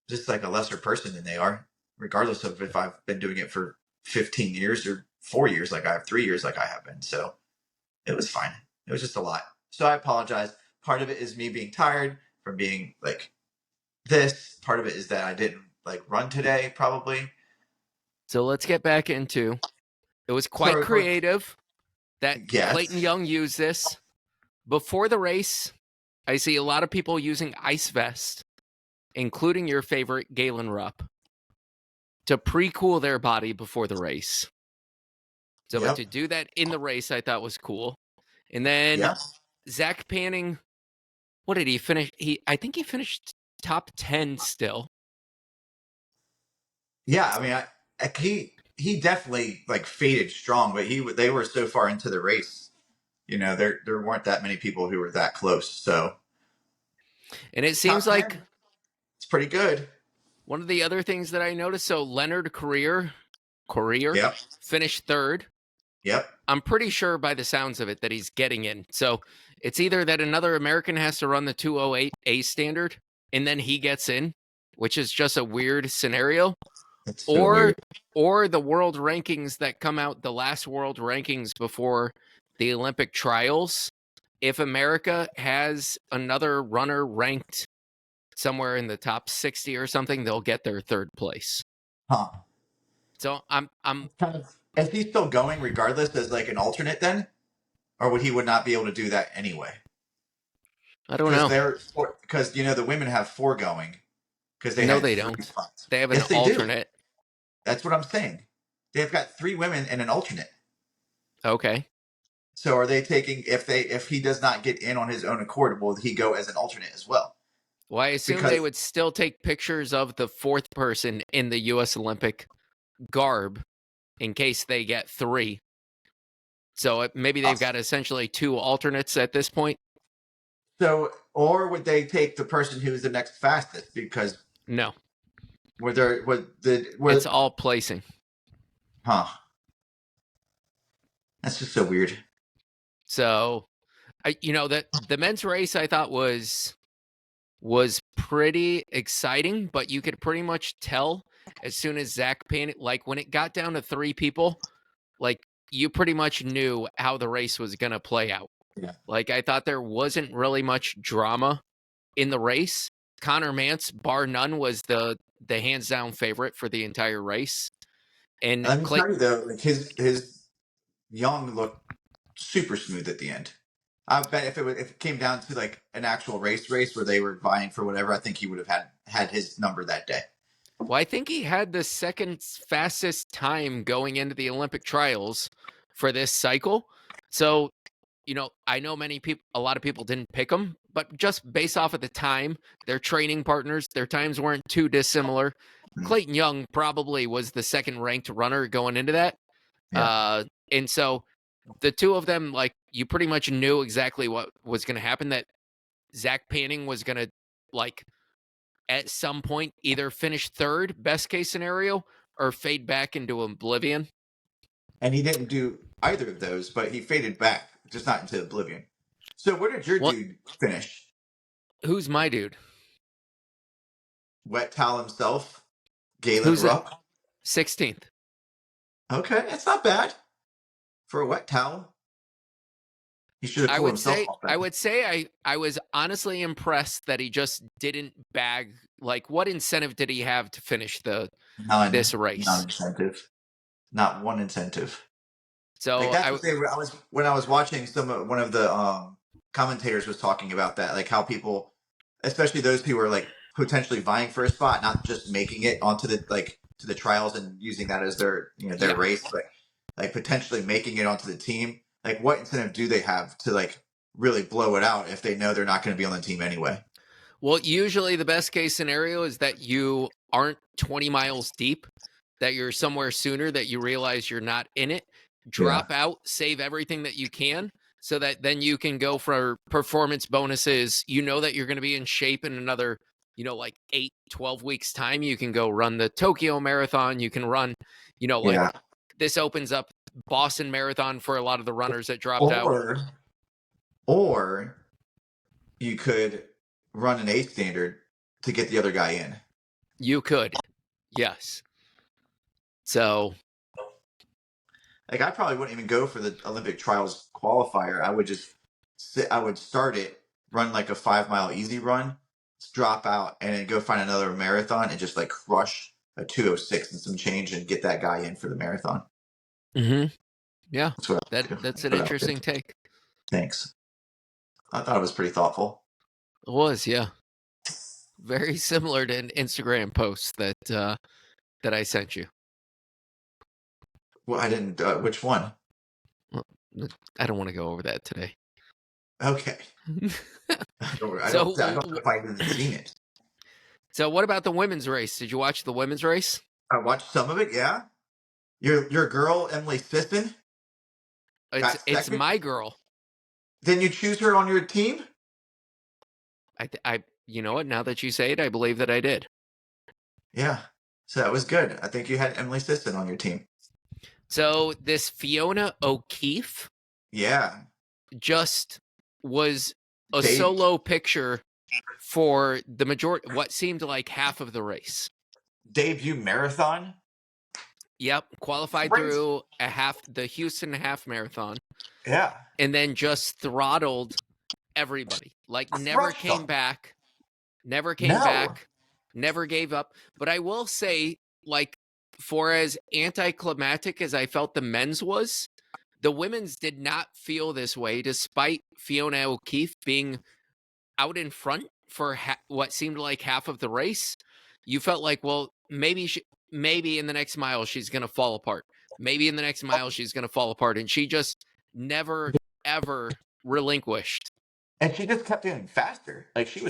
just like a lesser person than they are, regardless of if I've been doing it for 15 years or 4 years, like I have 3 years, like I have been. So it was fine. It was just a lot. So I apologize. Part of it is me being tired from being like this. Part of it is that I didn't run today, probably. So let's get back into. It was quite creative that Clayton Young used this. Before the race, I see a lot of people using ice vest, including your favorite Galen Rupp, to pre-cool their body before the race. So but to do that in the race, I thought was cool. And then Zach Panning, what did he finish? I think he finished top 10 still. Yeah, I mean, he definitely faded strong, but they were so far into the race. There weren't that many people who were that close. So, and it seems like it's pretty good. One of the other things that I noticed, so Leonard Courier finished third. Yep. I'm pretty sure by the sounds of it that he's getting in. So it's either that another American has to run the 208 A standard and then he gets in, which is just a weird scenario. That's so weird. Or the world rankings that come out, the last world rankings before the Olympic trials. If America has another runner ranked somewhere in the top 60 or something, they'll get their third place. Huh. So I'm Is he still going regardless as an alternate then? Or would he not be able to do that anyway? I don't know. Because the women have 4 going. Because they don't. Spots. They have an alternate. That's what I'm saying. They've got 3 women and an alternate. Okay. So are they taking if he does not get in on his own accord, will he go as an alternate as well? Well, I assume they would still take pictures of the 4th person in the U.S. Olympic garb in case they get 3. So maybe they've got essentially 2 alternates at this point. So, or would they take the person who's the next fastest? Because no, it's all placing. Huh. That's just so weird. So, that the men's race I thought was pretty exciting, but you could pretty much tell as soon as Zach Panning, when it got down to 3 people, you pretty much knew how the race was going to play out. Yeah. I thought there wasn't really much drama in the race. Connor Mance, bar none, was the hands down favorite for the entire race. And let me tell you though, his Young looked super smooth at the end. I bet if it came down to an actual race where they were vying for whatever, I think he would have had his number that day. Well, I think he had the second fastest time going into the Olympic trials for this cycle. So, I know a lot of people didn't pick him, but just based off of the time, their training partners, their times weren't too dissimilar. Mm-hmm. Clayton Young probably was the second ranked runner going into that. Yeah. And so the 2 of them, you pretty much knew exactly what was going to happen, that Zach Panning was going to, at some point either finish 3rd, best case scenario, or fade back into oblivion. And he didn't do either of those, but he faded back, just not into oblivion. So where did your dude finish? Who's my dude? Wet Towel himself, Galen Rupp. 16th. Okay, that's not bad for a wet towel. He should have pulled himself off that. I would say I was honestly impressed that he just didn't bag. What incentive did he have to finish this race? Not incentive. Not one incentive. So when I was watching one of the commentators was talking about that, how people, especially those who were potentially vying for a spot, not just making it onto the to the trials and using that as their race, but potentially making it onto the team. What incentive do they have to really blow it out if they know they're not going to be on the team anyway? Well, usually the best case scenario is that you aren't 20 miles deep. that you're somewhere sooner, that you realize you're not in it, drop out, save everything that you can, so that then you can go for performance bonuses. You know that you're going to be in shape in another, like 8-12 weeks time. You can go run the Tokyo Marathon. You can run, like this opens up Boston Marathon for a lot of the runners that dropped out. Or you could run an A standard to get the other guy in. You could, yes. So, like, I probably wouldn't even go for the Olympic trials qualifier. I would just I would start it, run like a 5-mile easy run, drop out, and then go find another marathon and just like crush a 2:06 and some change and get that guy in for the marathon. Yeah, that's an interesting take. Thanks. I thought it was pretty thoughtful. It was, yeah. Very similar to an Instagram post that I sent you. Well, I didn't. Which one? Well, I don't want to go over that today. Okay. I don't know if I even seen it. So, what about the women's race? Did you watch the women's race? I watched some of it. Yeah. Your girl Emily Sisson. It's my girl. Then you choose her on your team? I you know what? Now that you say it, I believe that I did. Yeah. So that was good. I think you had Emily Sisson on your team. So this Fiona O'Keefe, just was a solo picture for the majority, what seemed like half of the race. Debut marathon. Yep, qualified through the Houston half marathon. Yeah, and then just throttled everybody. Like never came back, never gave up. But I will say, like, for as anticlimactic as I felt the men's was, the women's did not feel this way, despite Fiona O'Keefe being out in front for what seemed like half of the race. You felt like, well, maybe in the next mile she's going to fall apart. Maybe in the next mile she's going to fall apart. And she just never, ever relinquished. And she just kept getting faster. Like she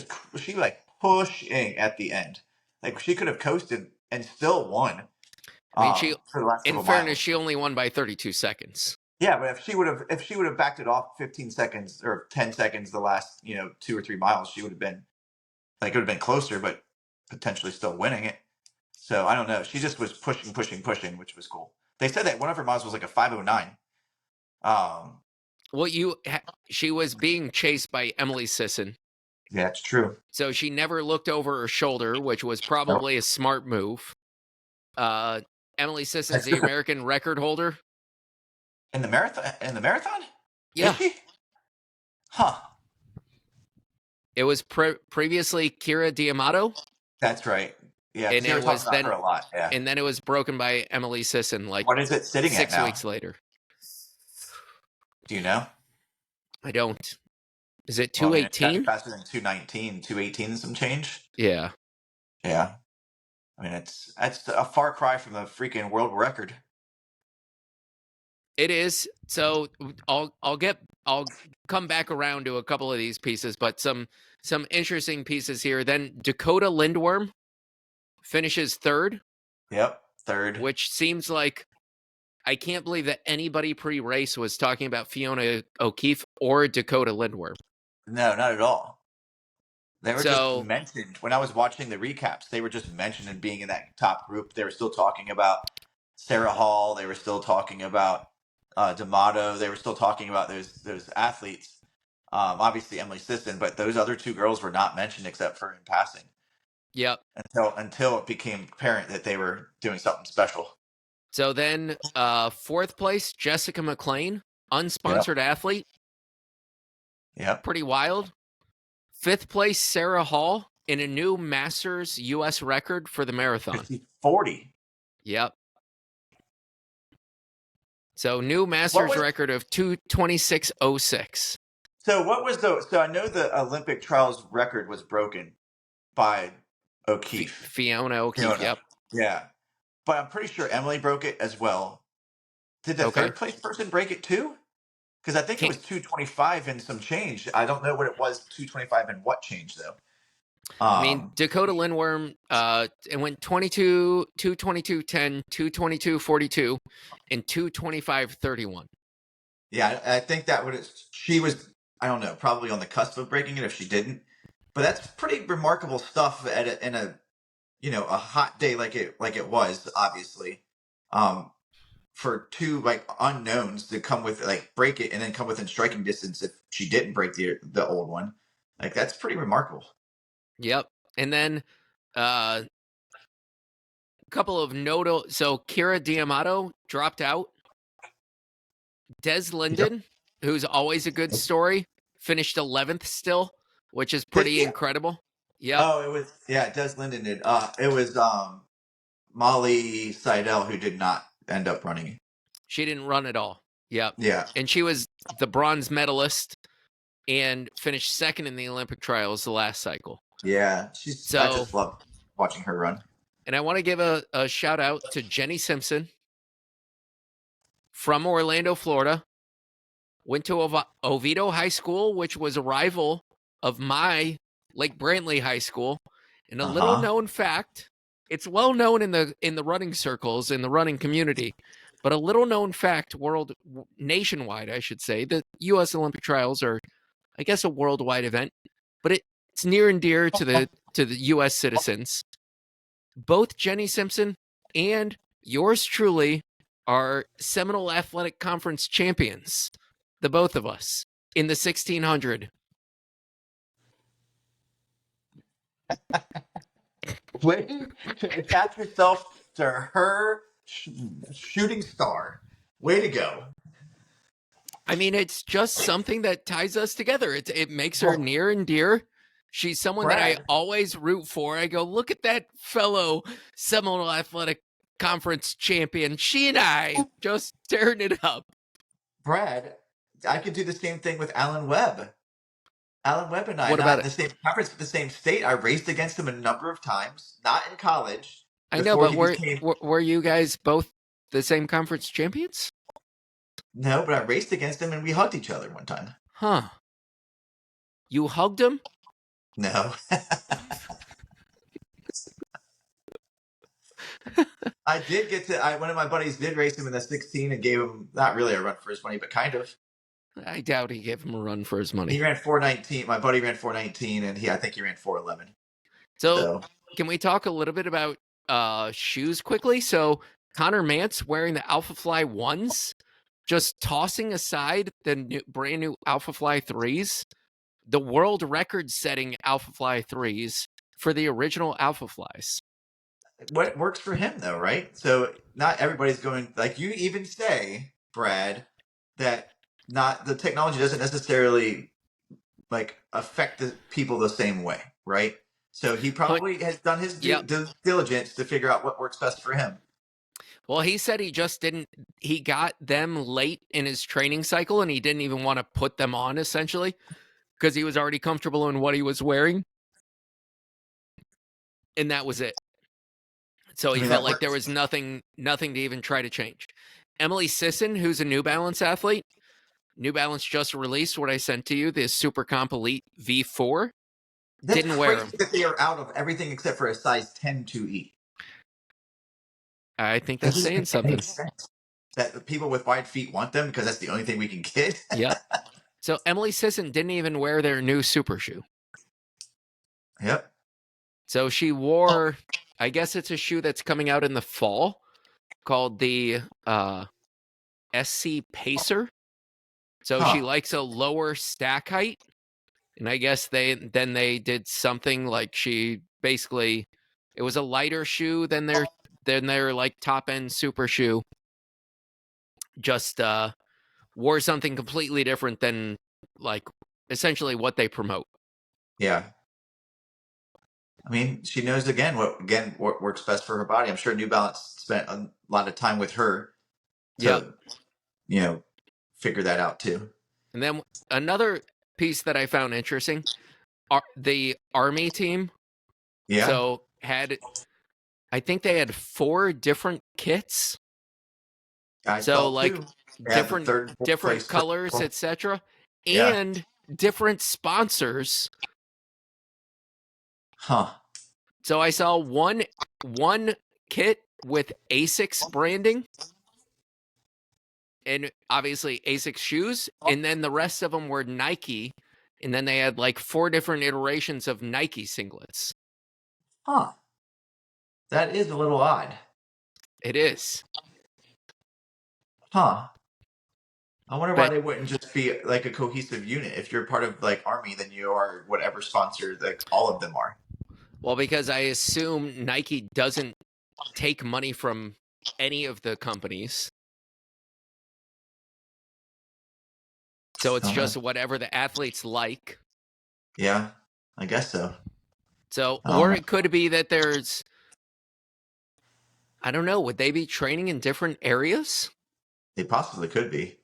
like pushing at the end. Like she could have coasted and still won. I mean, for the last in fairness, she only won by 32 seconds. Yeah, but if she would have backed it off 15 seconds or 10 seconds the last 2 or 3 miles, she would have been it would have been closer, but potentially still winning it. So I don't know. She just was pushing, which was cool. They said that one of her miles was like a 5:09. Well, she was being chased by Emily Sisson. Yeah, it's true. So she never looked over her shoulder, which was probably a smart move. Emily Sisson's the American record holder. In the marathon? Yeah. Is she? Huh. It was previously Kira D'Amato. That's right. Yeah, and it was then her a lot. Yeah. And then it was broken by Emily Sisson. Like, what is it sitting at now? 6 weeks later? Do you know? I don't. Is it 2:18? Faster than 2:19, 2:18 and some change. Yeah. Yeah. I mean, that's a far cry from the freaking world record. It is. So I'll come back around to a couple of these pieces, but some interesting pieces here. Then Dakota Lindworm finishes third. Yep, third. Which seems like, I can't believe that anybody pre-race was talking about Fiona O'Keefe or Dakota Lindworm. No, not at all. They were just mentioned when I was watching the recaps. They were just mentioned and being in that top group. They were still talking about Sarah Hall. They were still talking about D'Amato. They were still talking about those athletes. Obviously Emily Sisson, but those other two girls were not mentioned except for in passing. Yep. Until it became apparent that they were doing something special. So then, fourth place, Jessica McLean, unsponsored athlete. Yep. Pretty wild. Fifth place, Sarah Hall, in a new Masters U.S. record for the marathon. 40. Yep. So new Masters record of 2:26:06. So what was so I know the Olympic trials record was broken by O'Keefe. Fiona O'Keefe, yep. Yeah. But I'm pretty sure Emily broke it as well. Did the third place person break it too? Because I think it was 2:25 and some change. I don't know what it was, 2:25 and what change though. I mean, Dakota Lindworm, it went 22, 222, 10, 222, 42, and 225, 31. Yeah, I think that would she was, I don't know, probably on the cusp of breaking it if she didn't. But that's pretty remarkable stuff in a a hot day like it was, obviously. Um, for two like unknowns to come with like break it and then come within striking distance if she didn't break the old one. Like that's pretty remarkable. Yep. And then a couple of notable. So Kira Diamato dropped out. Des Yep. Linden, who's always a good story, finished 11th still, which is Did pretty she? incredible. Yep. Oh, it was Des Linden did. It was Molly Seidel who did not end up running. She didn't run at all. Yep. Yeah. And she was the bronze medalist and finished second in the Olympic trials the last cycle. Yeah. I just love watching her run. And I want to give a shout out to Jenny Simpson from Orlando, Florida. Went to Oviedo High School, which was a rival of my Lake Brantley High School. And a little known fact, it's well known in the running circles, in the running community, but a little known fact, nationwide, I should say, the U.S. Olympic trials are, I guess, a worldwide event, but it's near and dear to the U.S. citizens. Both Jenny Simpson and yours truly are Seminole Athletic Conference champions, the both of us, in the 1600. Way to attach yourself to her shooting star. Way to go. I mean, it's just something that ties us together. It makes her near and dear. She's someone that I always root for. I go, look at that fellow Seminole Athletic Conference champion. She and I just tearing it up. Brad, I could do the same thing with Alan Webb. Alan Webb and I, What not about in the same conference, but the same state. I raced against him a number of times, not in college. I know, but were you guys both the same conference champions? No, but I raced against him and we hugged each other one time. Huh. You hugged him? No. I did one of my buddies did race him in the 16 and gave him not really a run for his money, but kind of. I doubt he gave him a run for his money. He ran 4:19. My buddy ran 4:19 and I think he ran 4:11. So can we talk a little bit about shoes quickly? So Connor Mance wearing the Alpha Fly 1s, just tossing aside the brand new Alpha Fly 3s, the world record setting Alpha Fly 3s for the original Alpha Flies. What works for him though, right? So not everybody's going, like you even say, Brad, that not the technology doesn't necessarily like affect the people the same way, right? So he probably has done his due diligence to figure out what works best for him. Well, he said he just didn't, he got them late in his training cycle and he didn't even want to put them on essentially because he was already comfortable in what he was wearing. And that was it. So he felt like there was nothing to even try to change. Emily Sisson, who's a New Balance athlete, New Balance just released what I sent to you, the Super Comp Elite V4. Didn't wear them. That they are out of everything except for a size 10 2E. I think that's saying something. That the people with wide feet want them because that's the only thing we can get. Yep. So Emily Sisson didn't even wear their new super shoe. Yep. So she wore, I guess it's a shoe that's coming out in the fall called the SC Pacer. So she likes a lower stack height. And I guess they did something like she basically, it was a lighter shoe than their like top end super shoe. Just wore something completely different than like essentially what they promote. Yeah. I mean, she knows what works best for her body. I'm sure New Balance spent a lot of time with her to, figure that out too. And then another piece that I found interesting, the Army team. Yeah. So I think they had 4 different kits. Different colors, etc. And different sponsors. Huh. So I saw one kit with Asics branding, and obviously Asics shoes, and then the rest of them were Nike, and then they had like 4 different iterations of Nike singlets. Huh. That is a little odd. It is. Huh. I wonder why But they wouldn't just be like a cohesive unit. If you're part of like Army, then you are whatever sponsor like all of them are. well, because I assume Nike doesn't take money from any of the companies. So it's Uh-huh. just whatever the athletes like. Yeah, I guess so. So, I don't or know. it could be that there's, I don't know, would they be training in different areas? They possibly could be.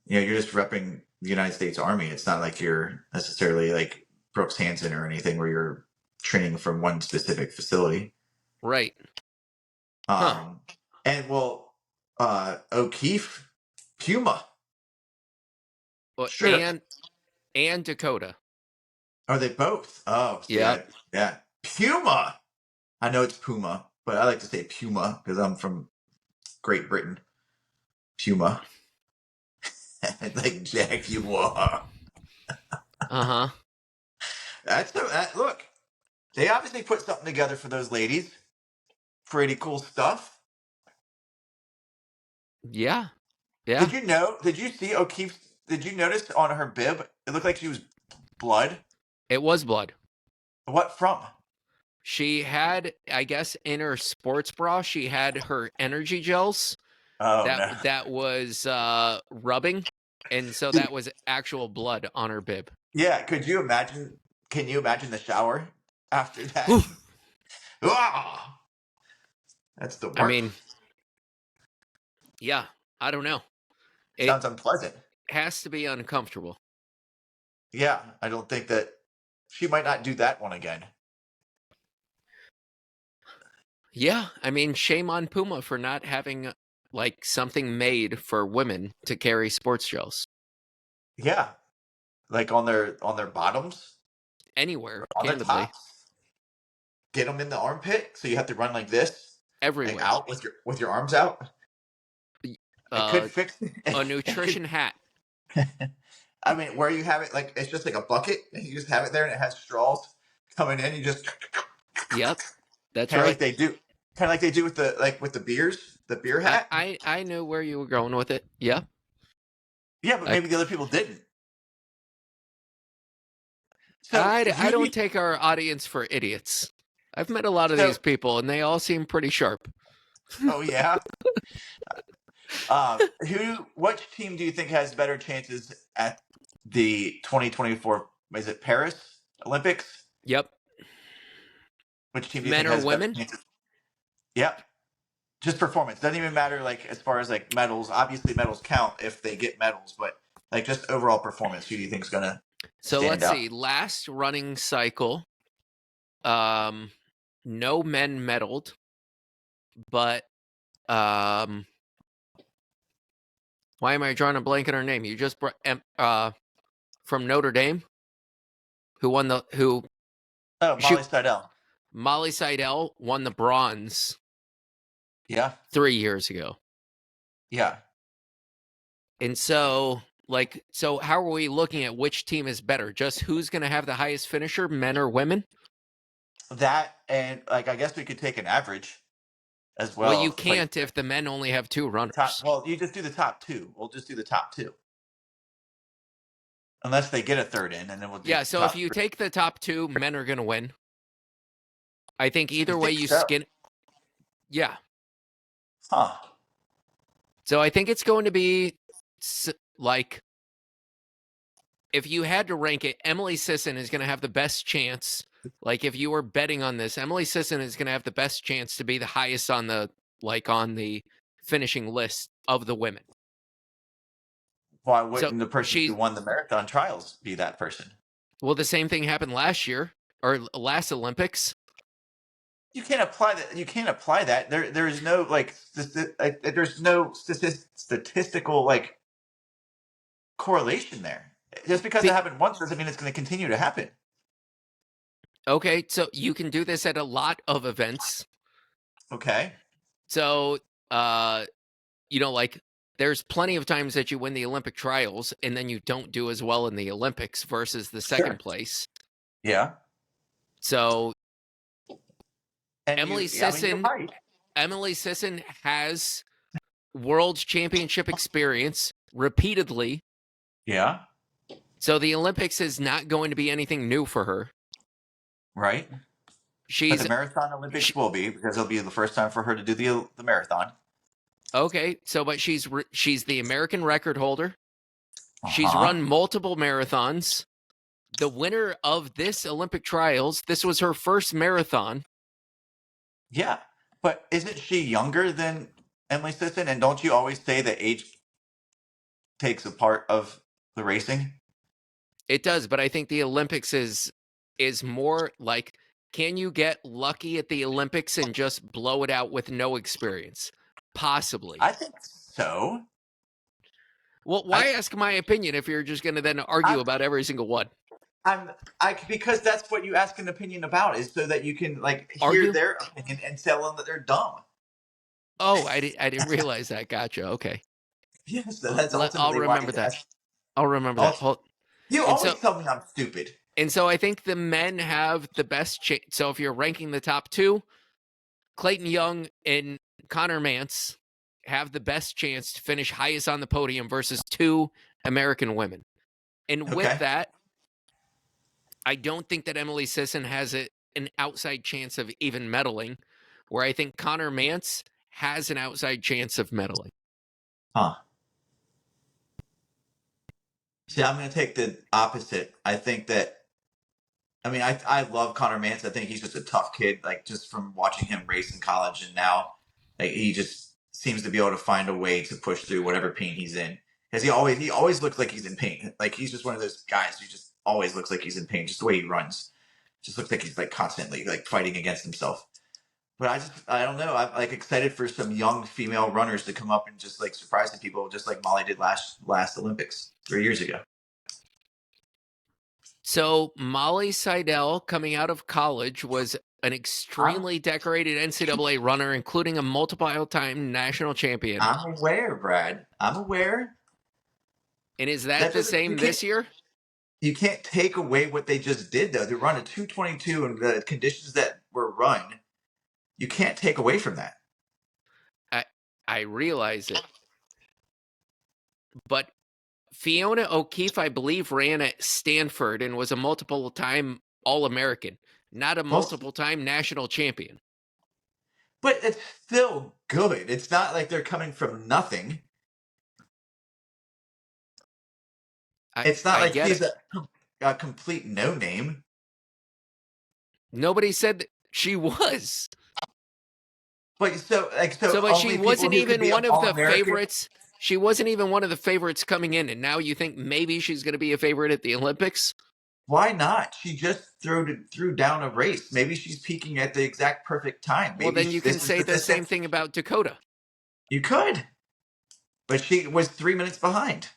You know, you're just repping the United States Army. It's not like you're necessarily like Brooks Hansen or anything where you're training from one specific facility. Right. Huh. Um, and well, O'Keefe, Puma, Well, straight up. and Dakota. Are they both? Oh, see, Yep. yeah, Puma. I know it's Puma, but I like to say Puma because I'm from Great Britain. Puma, like Jaguar. Uh-huh. Look. They obviously put something together for those ladies. Pretty cool stuff. Yeah. Yeah. Did you know? Did you see O'Keefe? Did you notice on her bib? It looked like she was blood. It was blood. What from? She had, I guess, in her sports bra, she had her energy gels Oh no! that was rubbing, and so Dude, that was actual blood on her bib. yeah, could you imagine? Can you imagine the shower after that? Oof. Ah, that's the I worst. mean, yeah, I don't know. It Sounds unpleasant. has to be uncomfortable. Yeah, I don't think that she might not do that one again. Yeah, I mean, shame on Puma for not having like something made for women to carry sports gels Yeah, like on their bottoms, anywhere, on their candidly, tops. Get them in the armpit, so you have to run like this, like everywhere. out with your arms out. It could Uh, fix a it could, nutrition hat. I mean, where you have it, like it's just like a bucket, and you just have it there, and it has straws coming in. You just Yep, that's kind of like right. they do, with the beers, the beer I, hat. I I knew where you were going with it. Yeah, Yeah, but I maybe the other people didn't. So I you, don't take our audience for idiots. I've met a lot of so these people, and they all seem pretty sharp. oh yeah. Which team do you think has better chances at the 2024? Is it Paris Olympics? Yep, Which team do you men think or has better women, chances? Yep. Just performance. Doesn't even matter like as far as like medals. Obviously medals count if they get medals, but like just overall performance, who do you think's gonna so stand let's out? see. Last running cycle, um, no men medaled, but why am I drawing a blank on her name? You just from Notre Dame, who Oh, she Molly Seidel. Molly Seidel won the bronze Yeah. 3 years ago. Yeah. And so how are we looking at which team is better? Just who's going to have the highest finisher, men or women? That and like I guess we could take an average as Well, well. you can't if the men only have 2 Top runners. well, you just do the top two. We'll just do the top two. Unless they get a third in, and then we'll do Yeah, the so if top you three. take the top 2, men are going to win. I think You either way think you so? skin. Yeah. Huh. So I think it's going to be like if you had to rank it, Emily Sisson is going to have the best chance. Like if you were betting on this, Emily Sisson is going to have the best chance to be the highest on the finishing list of the women. Why So wouldn't the person who won the marathon trials be that person? well, the same thing happened last year or last Olympics. You can't apply that. You can't apply that. There is no there's no statistical like correlation there. Just because it Be- happened once doesn't mean it's going to continue to happen. Okay, so you can do this at a lot of events. Okay. So, like there's plenty of times that you win the Olympic trials and then you don't do as well in the Olympics versus the second Sure. place. Yeah. So And Emily I mean, you're Sisson, right. Emily Sisson has world championship experience repeatedly. Yeah. So the Olympics is not going to be anything new for her. Right. But the She's marathon Olympics she, will be, because it'll be the first time for her to do the marathon. okay. So, but she's the American record holder. Uh She's huh. run multiple marathons. The winner of this Olympic trials. This was her first marathon. Yeah. But isn't she younger than Emily Sisson? And don't you always say that age takes a part of the racing? It does, but I think the Olympics is more like, can you get lucky at the Olympics and just blow it out with no experience? Possibly. I think so. Well, I, why ask my opinion if you're just going to then argue I'm, about every single one? because that's what you ask an opinion about, is so that you can like hear Argue? their opinion and tell them that they're dumb. Oh, I didn't realize that. Gotcha. Okay. Yes, that's I'll ultimately why remember you that. ask. I'll remember that. You And always so tell me I'm stupid. I think the men have the best chance. So if you're ranking the top two, Clayton Young and Connor Mance have the best chance to finish highest on the podium versus two American women. And with Okay. that, I don't think that Emily Sisson has an outside chance of even medaling, where I think Connor Mance has an outside chance of medaling. Huh. See, I'm going to take the opposite. I think that, I mean, I love Connor Mance. I think he's just a tough kid, like just from watching him race in college and now, like he just seems to be able to find a way to push through whatever pain he's in. Because he always looks like he's in pain. Like he's just one of those guys who just always looks like he's in pain, just the way he runs. Just looks like he's like constantly like fighting against himself. But I don't know. I'm like excited for some young female runners to come up and just like surprise the people, just like Molly did last Olympics 3 years ago. So Molly Seidel, coming out of college, was an extremely decorated NCAA runner, including a multiple-time national champion. I'm aware, Brad. I'm aware. And is that That the doesn't same this year? you can't take away what they just did though. They run a 2:22 in the conditions that were run. You can't take away from that. I realize it. But Fiona O'Keefe, I believe, ran at Stanford and was a multiple-time All-American, not a multiple-time national champion. But it's still good. It's not like they're coming from nothing. It's not like she's a complete no-name. Nobody said that she was. But But she wasn't even one of the favorites. She wasn't even one of the favorites coming in, and now you think maybe she's going to be a favorite at the Olympics? Why not? She just threw down a race. Maybe she's peaking at the exact perfect time. Maybe Well, then you can say the same thing about Dakota. You could. But she was 3 minutes behind.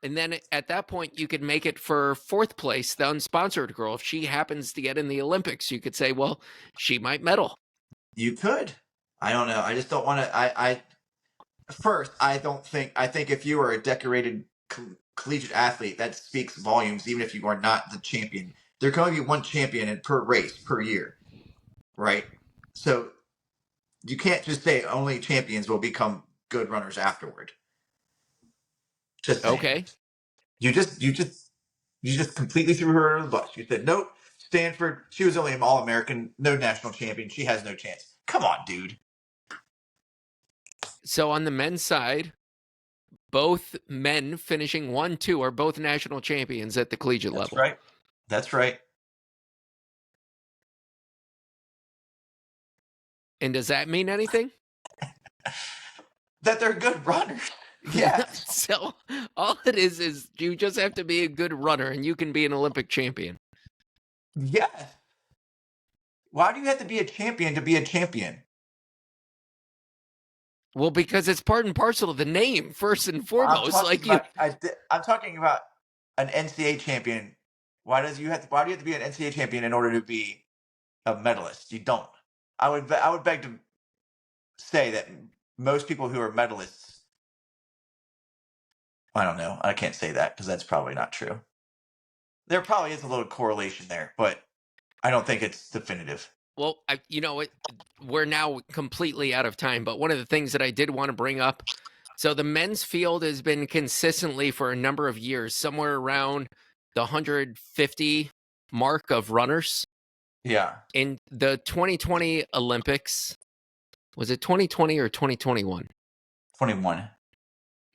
And then at that point, you could make it for fourth place, the unsponsored girl. If she happens to get in the Olympics, you could say, well, she might medal. You could. I don't know. I just don't want to. First, I think if you are a decorated collegiate athlete, that speaks volumes, even if you are not the champion. There can only be one champion per race per year, right? So you can't just say only champions will become good runners afterward. Just saying. Okay. You just completely threw her under the bus. You said, nope, Stanford, she was only an All-American, no national champion. She has no chance. Come on, dude. So on the men's side, both men finishing 1-2 are both national champions at the collegiate level. Right. That's right. And does that mean anything? That they're good runners. Yeah. So all it is you just have to be a good runner and you can be an Olympic champion. Yeah. Why do you have to be a champion to be a champion? Well, because it's part and parcel of the name, first and foremost. I'm talking about an NCAA champion Why do you have to be an NCAA champion in order to be a medalist? You don't. I would beg to say that most people who are medalists, I don't know. I can't say that because that's probably not true. There probably is a little correlation there, but I don't think it's definitive. Well, we're now completely out of time, but one of the things that I did want to bring up, so the men's field has been consistently for a number of years, somewhere around the 150 mark of runners. Yeah. In the 2020 Olympics, was it 2020 or 2021? 21.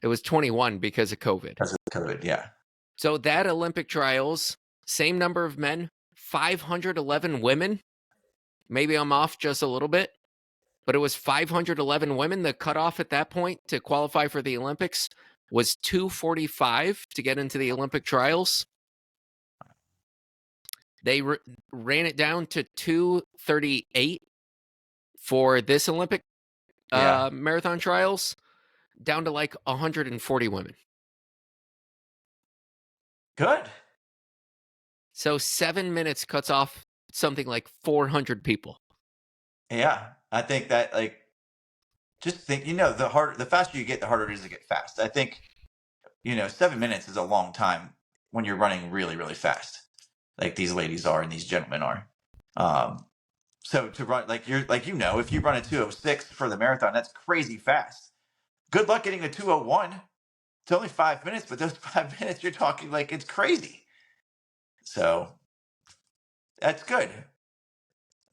It was 21 because of COVID. Because of COVID, yeah. So that Olympic trials, same number of men, 511 women. Maybe I'm off just a little bit, but it was 511 women. The cutoff at that point to qualify for the Olympics was 245 to get into the Olympic trials. They ran it down to 238 for this Olympic marathon trials, down to like 140 women. Good. So 7 minutes cuts off something like 400 people. Yeah. I think that, like, just think, the faster you get, the harder it is to get fast. I think, 7 minutes is a long time when you're running really, really fast, like these ladies are and these gentlemen are. So to run, if you run a 2:06 for the marathon, that's crazy fast. Good luck getting a 2:01. It's only 5 minutes, but those 5 minutes, you're talking like it's crazy. So that's good.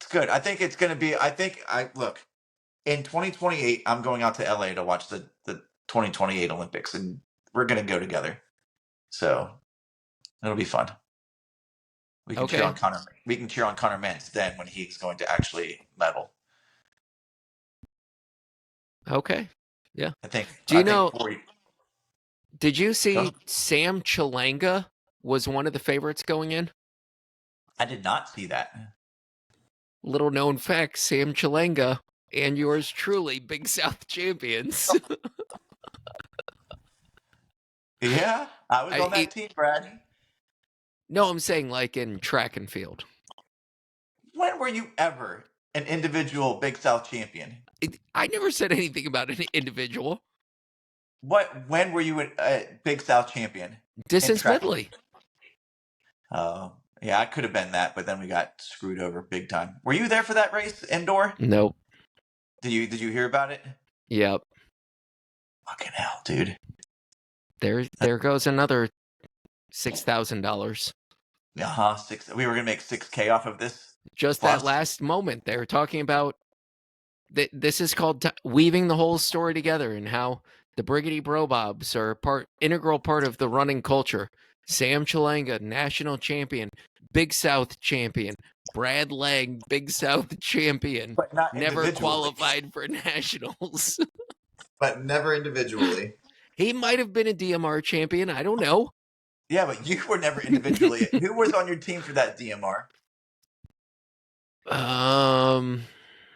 It's good. I think it's going to be, look, in 2028, I'm going out to LA to watch the 2028 Olympics, and we're going to go together. So it'll be fun. We can cheer on Connor. We can cheer on Connor Mantz then when he's going to actually medal. Okay. Yeah. I think. Did you see Sam Chalanga was one of the favorites going in? I did not see that. Little known fact, Sam Chalanga and yours truly, Big South champions. Yeah, I was on that team, Brad. No, I'm saying like in track and field. When were you ever an individual Big South champion? I never said anything about an individual. When were you a Big South champion? Distance medley. Oh, yeah, I could have been that, but then we got screwed over big time. Were you there for that race indoor? Nope. Did you hear about it? Yep. Fucking hell, dude. There goes another $6,000. We were gonna make $6,000 off of this. Just that last moment, they were talking about this is called weaving the whole story together, and how the Briggity Bro Bobs are integral part of the running culture. Sam Chalanga, national champion, Big South champion, Brad Legg, Big South champion, but not never qualified for nationals. But never individually. He might have been a DMR champion. I don't know. Yeah, but you were never individually. Who was on your team for that DMR?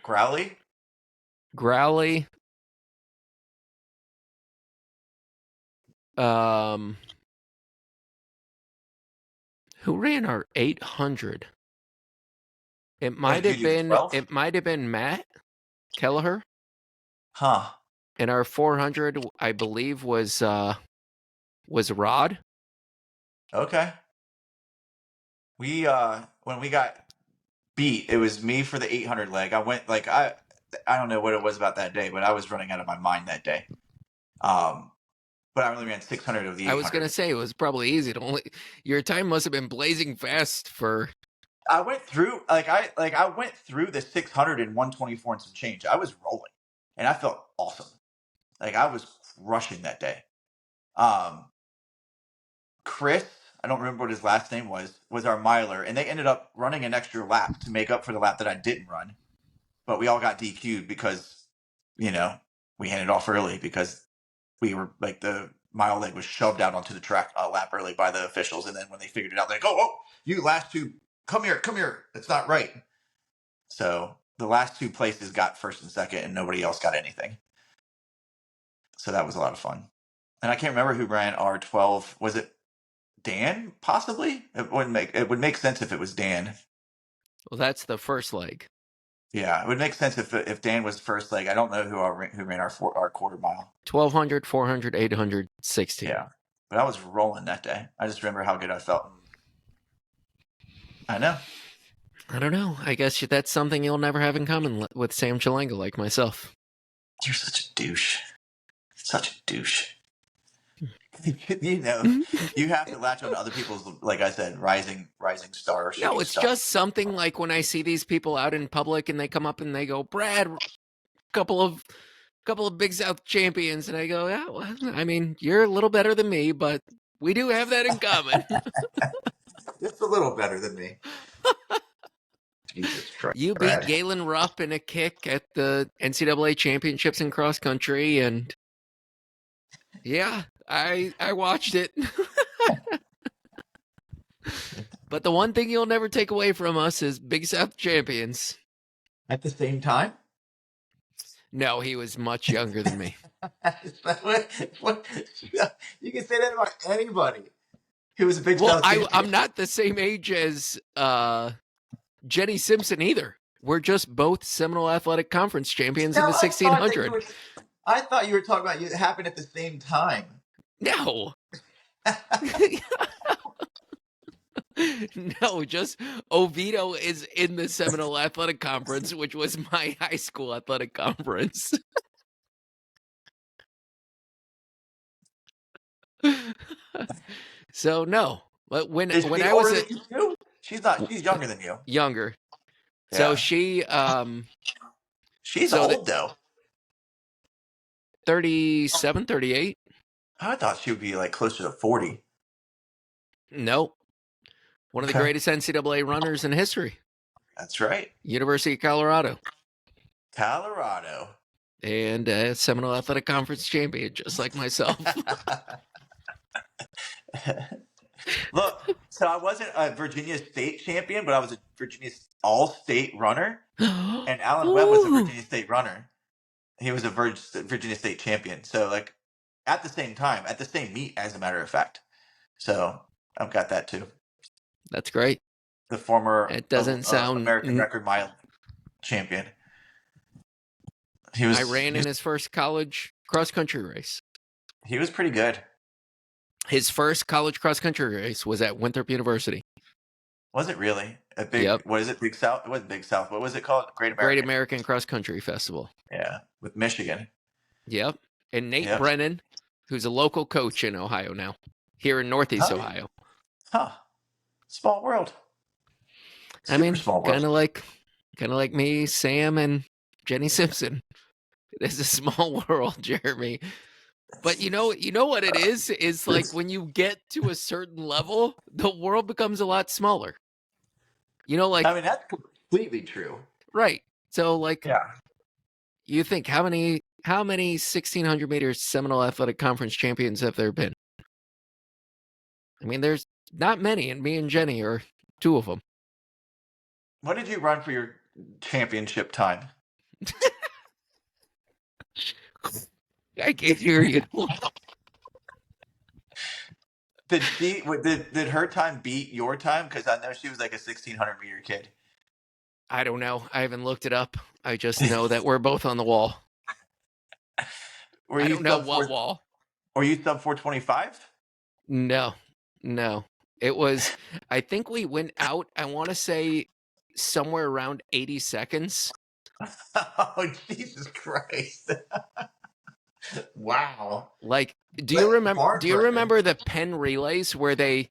Growly. Who ran our 800? It might have been Matt Kelleher. Huh. And our 400, I believe, was Rod. Okay. When we got beat, it was me for the 800 leg. I went I don't know what it was about that day, but I was running out of my mind that day. But I only ran 600 of the 800. I was gonna say it was probably easy to your time must have been blazing fast for. I went through I went through the 600 in 124 and some change. I was rolling, and I felt awesome. I was rushing that day. Chris, I don't remember what his last name was our miler, and they ended up running an extra lap to make up for the lap that I didn't run. But we all got DQ'd because, we handed off early because we were the mile leg was shoved out onto the track a lap early by the officials. And then when they figured it out, they're like, oh, you last two, come here. That's not right. So the last two places got first and second, and nobody else got anything. So that was a lot of fun. And I can't remember who ran our 12. Was it Dan, possibly. It would make sense if it was Dan. Well, that's the first leg. Yeah, it would make sense if Dan was first leg. I don't know who ran our quarter mile. 1200, 400, 800, 16. Yeah, but I was rolling that day. I just remember how good I felt. I know. I don't know. I guess that's something you'll never have in common with Sam Chalanga, like myself. You're such a douche. Such a douche. You know, you have to latch on to other people's, like I said, rising star. No, it's just something like when I see these people out in public and they come up and they go, Brad, couple of Big South champions, and I go, yeah, well, I mean, you're a little better than me, but we do have that in common. It's a little better than me. Jesus Christ, you Brad. beat Galen Rupp in a kick at the NCAA championships in cross country, and yeah, I watched it. But the one thing you'll never take away from us is Big South champions. At the same time? No, he was much younger than me. You can say that about anybody who was a Big Well, South champion. I'm not the same age as Jenny Simpson either. We're just both Seminole Athletic Conference champions in the 1600. I thought you were talking about it happened at the same time. No. No, just Oviedo is in the Seminole Athletic Conference, which was my high school athletic conference. So no, but when I was older than you too? She's younger than you. Younger. Yeah. So she she's old though. 37, 38. I thought she would be like closer to 40. Nope. One of the greatest NCAA runners in history. That's right. University of Colorado. And a Seminole Athletic Conference champion, just like myself. Look, so I wasn't a Virginia State champion, but I was a Virginia All-State runner. And Alan Webb was a Virginia State runner. He was a Virginia State champion. So, like, at the same time, at the same meet, as a matter of fact. So, I've got that too. That's great. The former American record mile champion. I ran in his first college cross-country race. He was pretty good. His first college cross-country race was at Winthrop University. Was it really? What is it? Big South? It wasn't Big South. What was it called? Great American Cross Country Festival. Yeah, with Michigan. Yep. And Nate Brennan, who's a local coach in Ohio now, here in Northeast Ohio. Huh. Small world. Kind of like me, Sam, and Jenny Simpson. It is a small world, Jeremy. But you know what it is? Is like when you get to a certain level, the world becomes a lot smaller. That's completely true. Right. So you think how many 1600 meters Seminole Athletic Conference champions have there been? I mean, there's not many, and me and Jenny are two of them. What did you run for your championship time? I can't hear you. Did her time beat your time? Because I know she was like a 1600 meter kid. I don't know. I haven't looked it up. I just know that we're both on the wall. I don't know what wall. Were you sub 425? No. It was, I think we went out, I want to say somewhere around 80 seconds. Oh, Jesus Christ. Wow. Like, do you remember the Penn relays where they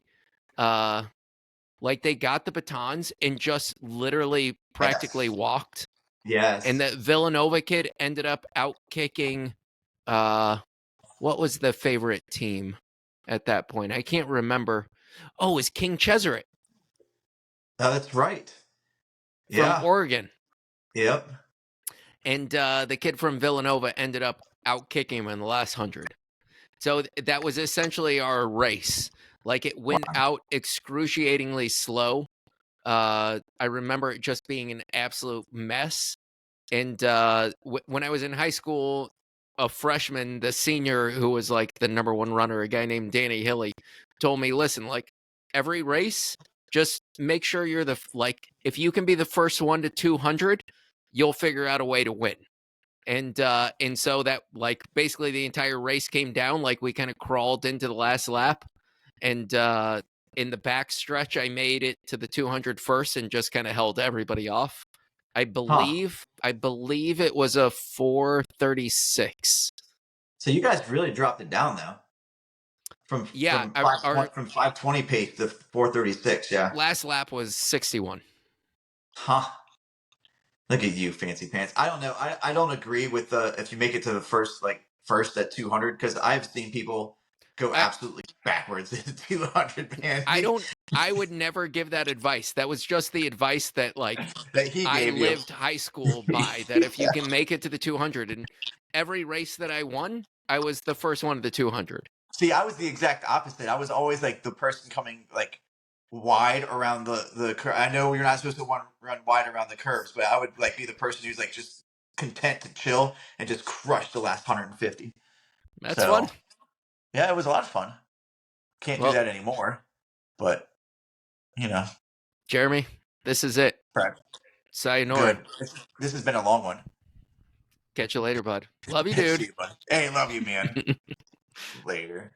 they got the batons and just literally practically walked? Yes. And the Villanova kid ended up out kicking what was the favorite team at that point? I can't remember. Oh, it was King Cheserett. Oh, that's right. From Oregon. Yep. And the kid from Villanova ended up out kicking him in the last 100. So that was essentially our race. Like, it went out excruciatingly slow. I remember it just being an absolute mess. And when I was in high school, a freshman, the senior who was like the number one runner, a guy named Danny Hilly, told me, listen, like every race, just make sure you're if you can be the first one to 200, you'll figure out a way to win. And so that like basically the entire race came down, like we kind of crawled into the last lap, and in the back stretch I made it to the 200 first and just kind of held everybody off. I believe it was a 4:36. So you guys really dropped it down though. From 520 pace to 4:36, yeah. Last lap was 61. Huh. Look at you, fancy pants. I don't know. I don't agree with the if you make it to the first at 200, because I've seen people go absolutely backwards at 200, man. I would never give that advice. That was just the advice that that he I gave lived you. high school by, that if you can make it to the 200, and every race that I won, I was the first one of the 200. See, I was the exact opposite. I was always like the person coming like wide around the curve. I know you're not supposed to run wide around the curves, but I would like be the person who's like just content to chill and just crush the last 150. That's fun. Yeah, it was a lot of fun. Can't do that anymore, but you know. Jeremy, this is it. Right. Sayonara. Good. This has been a long one. Catch you later, bud. Love you, dude. See you, bud. Hey, love you, man. Later.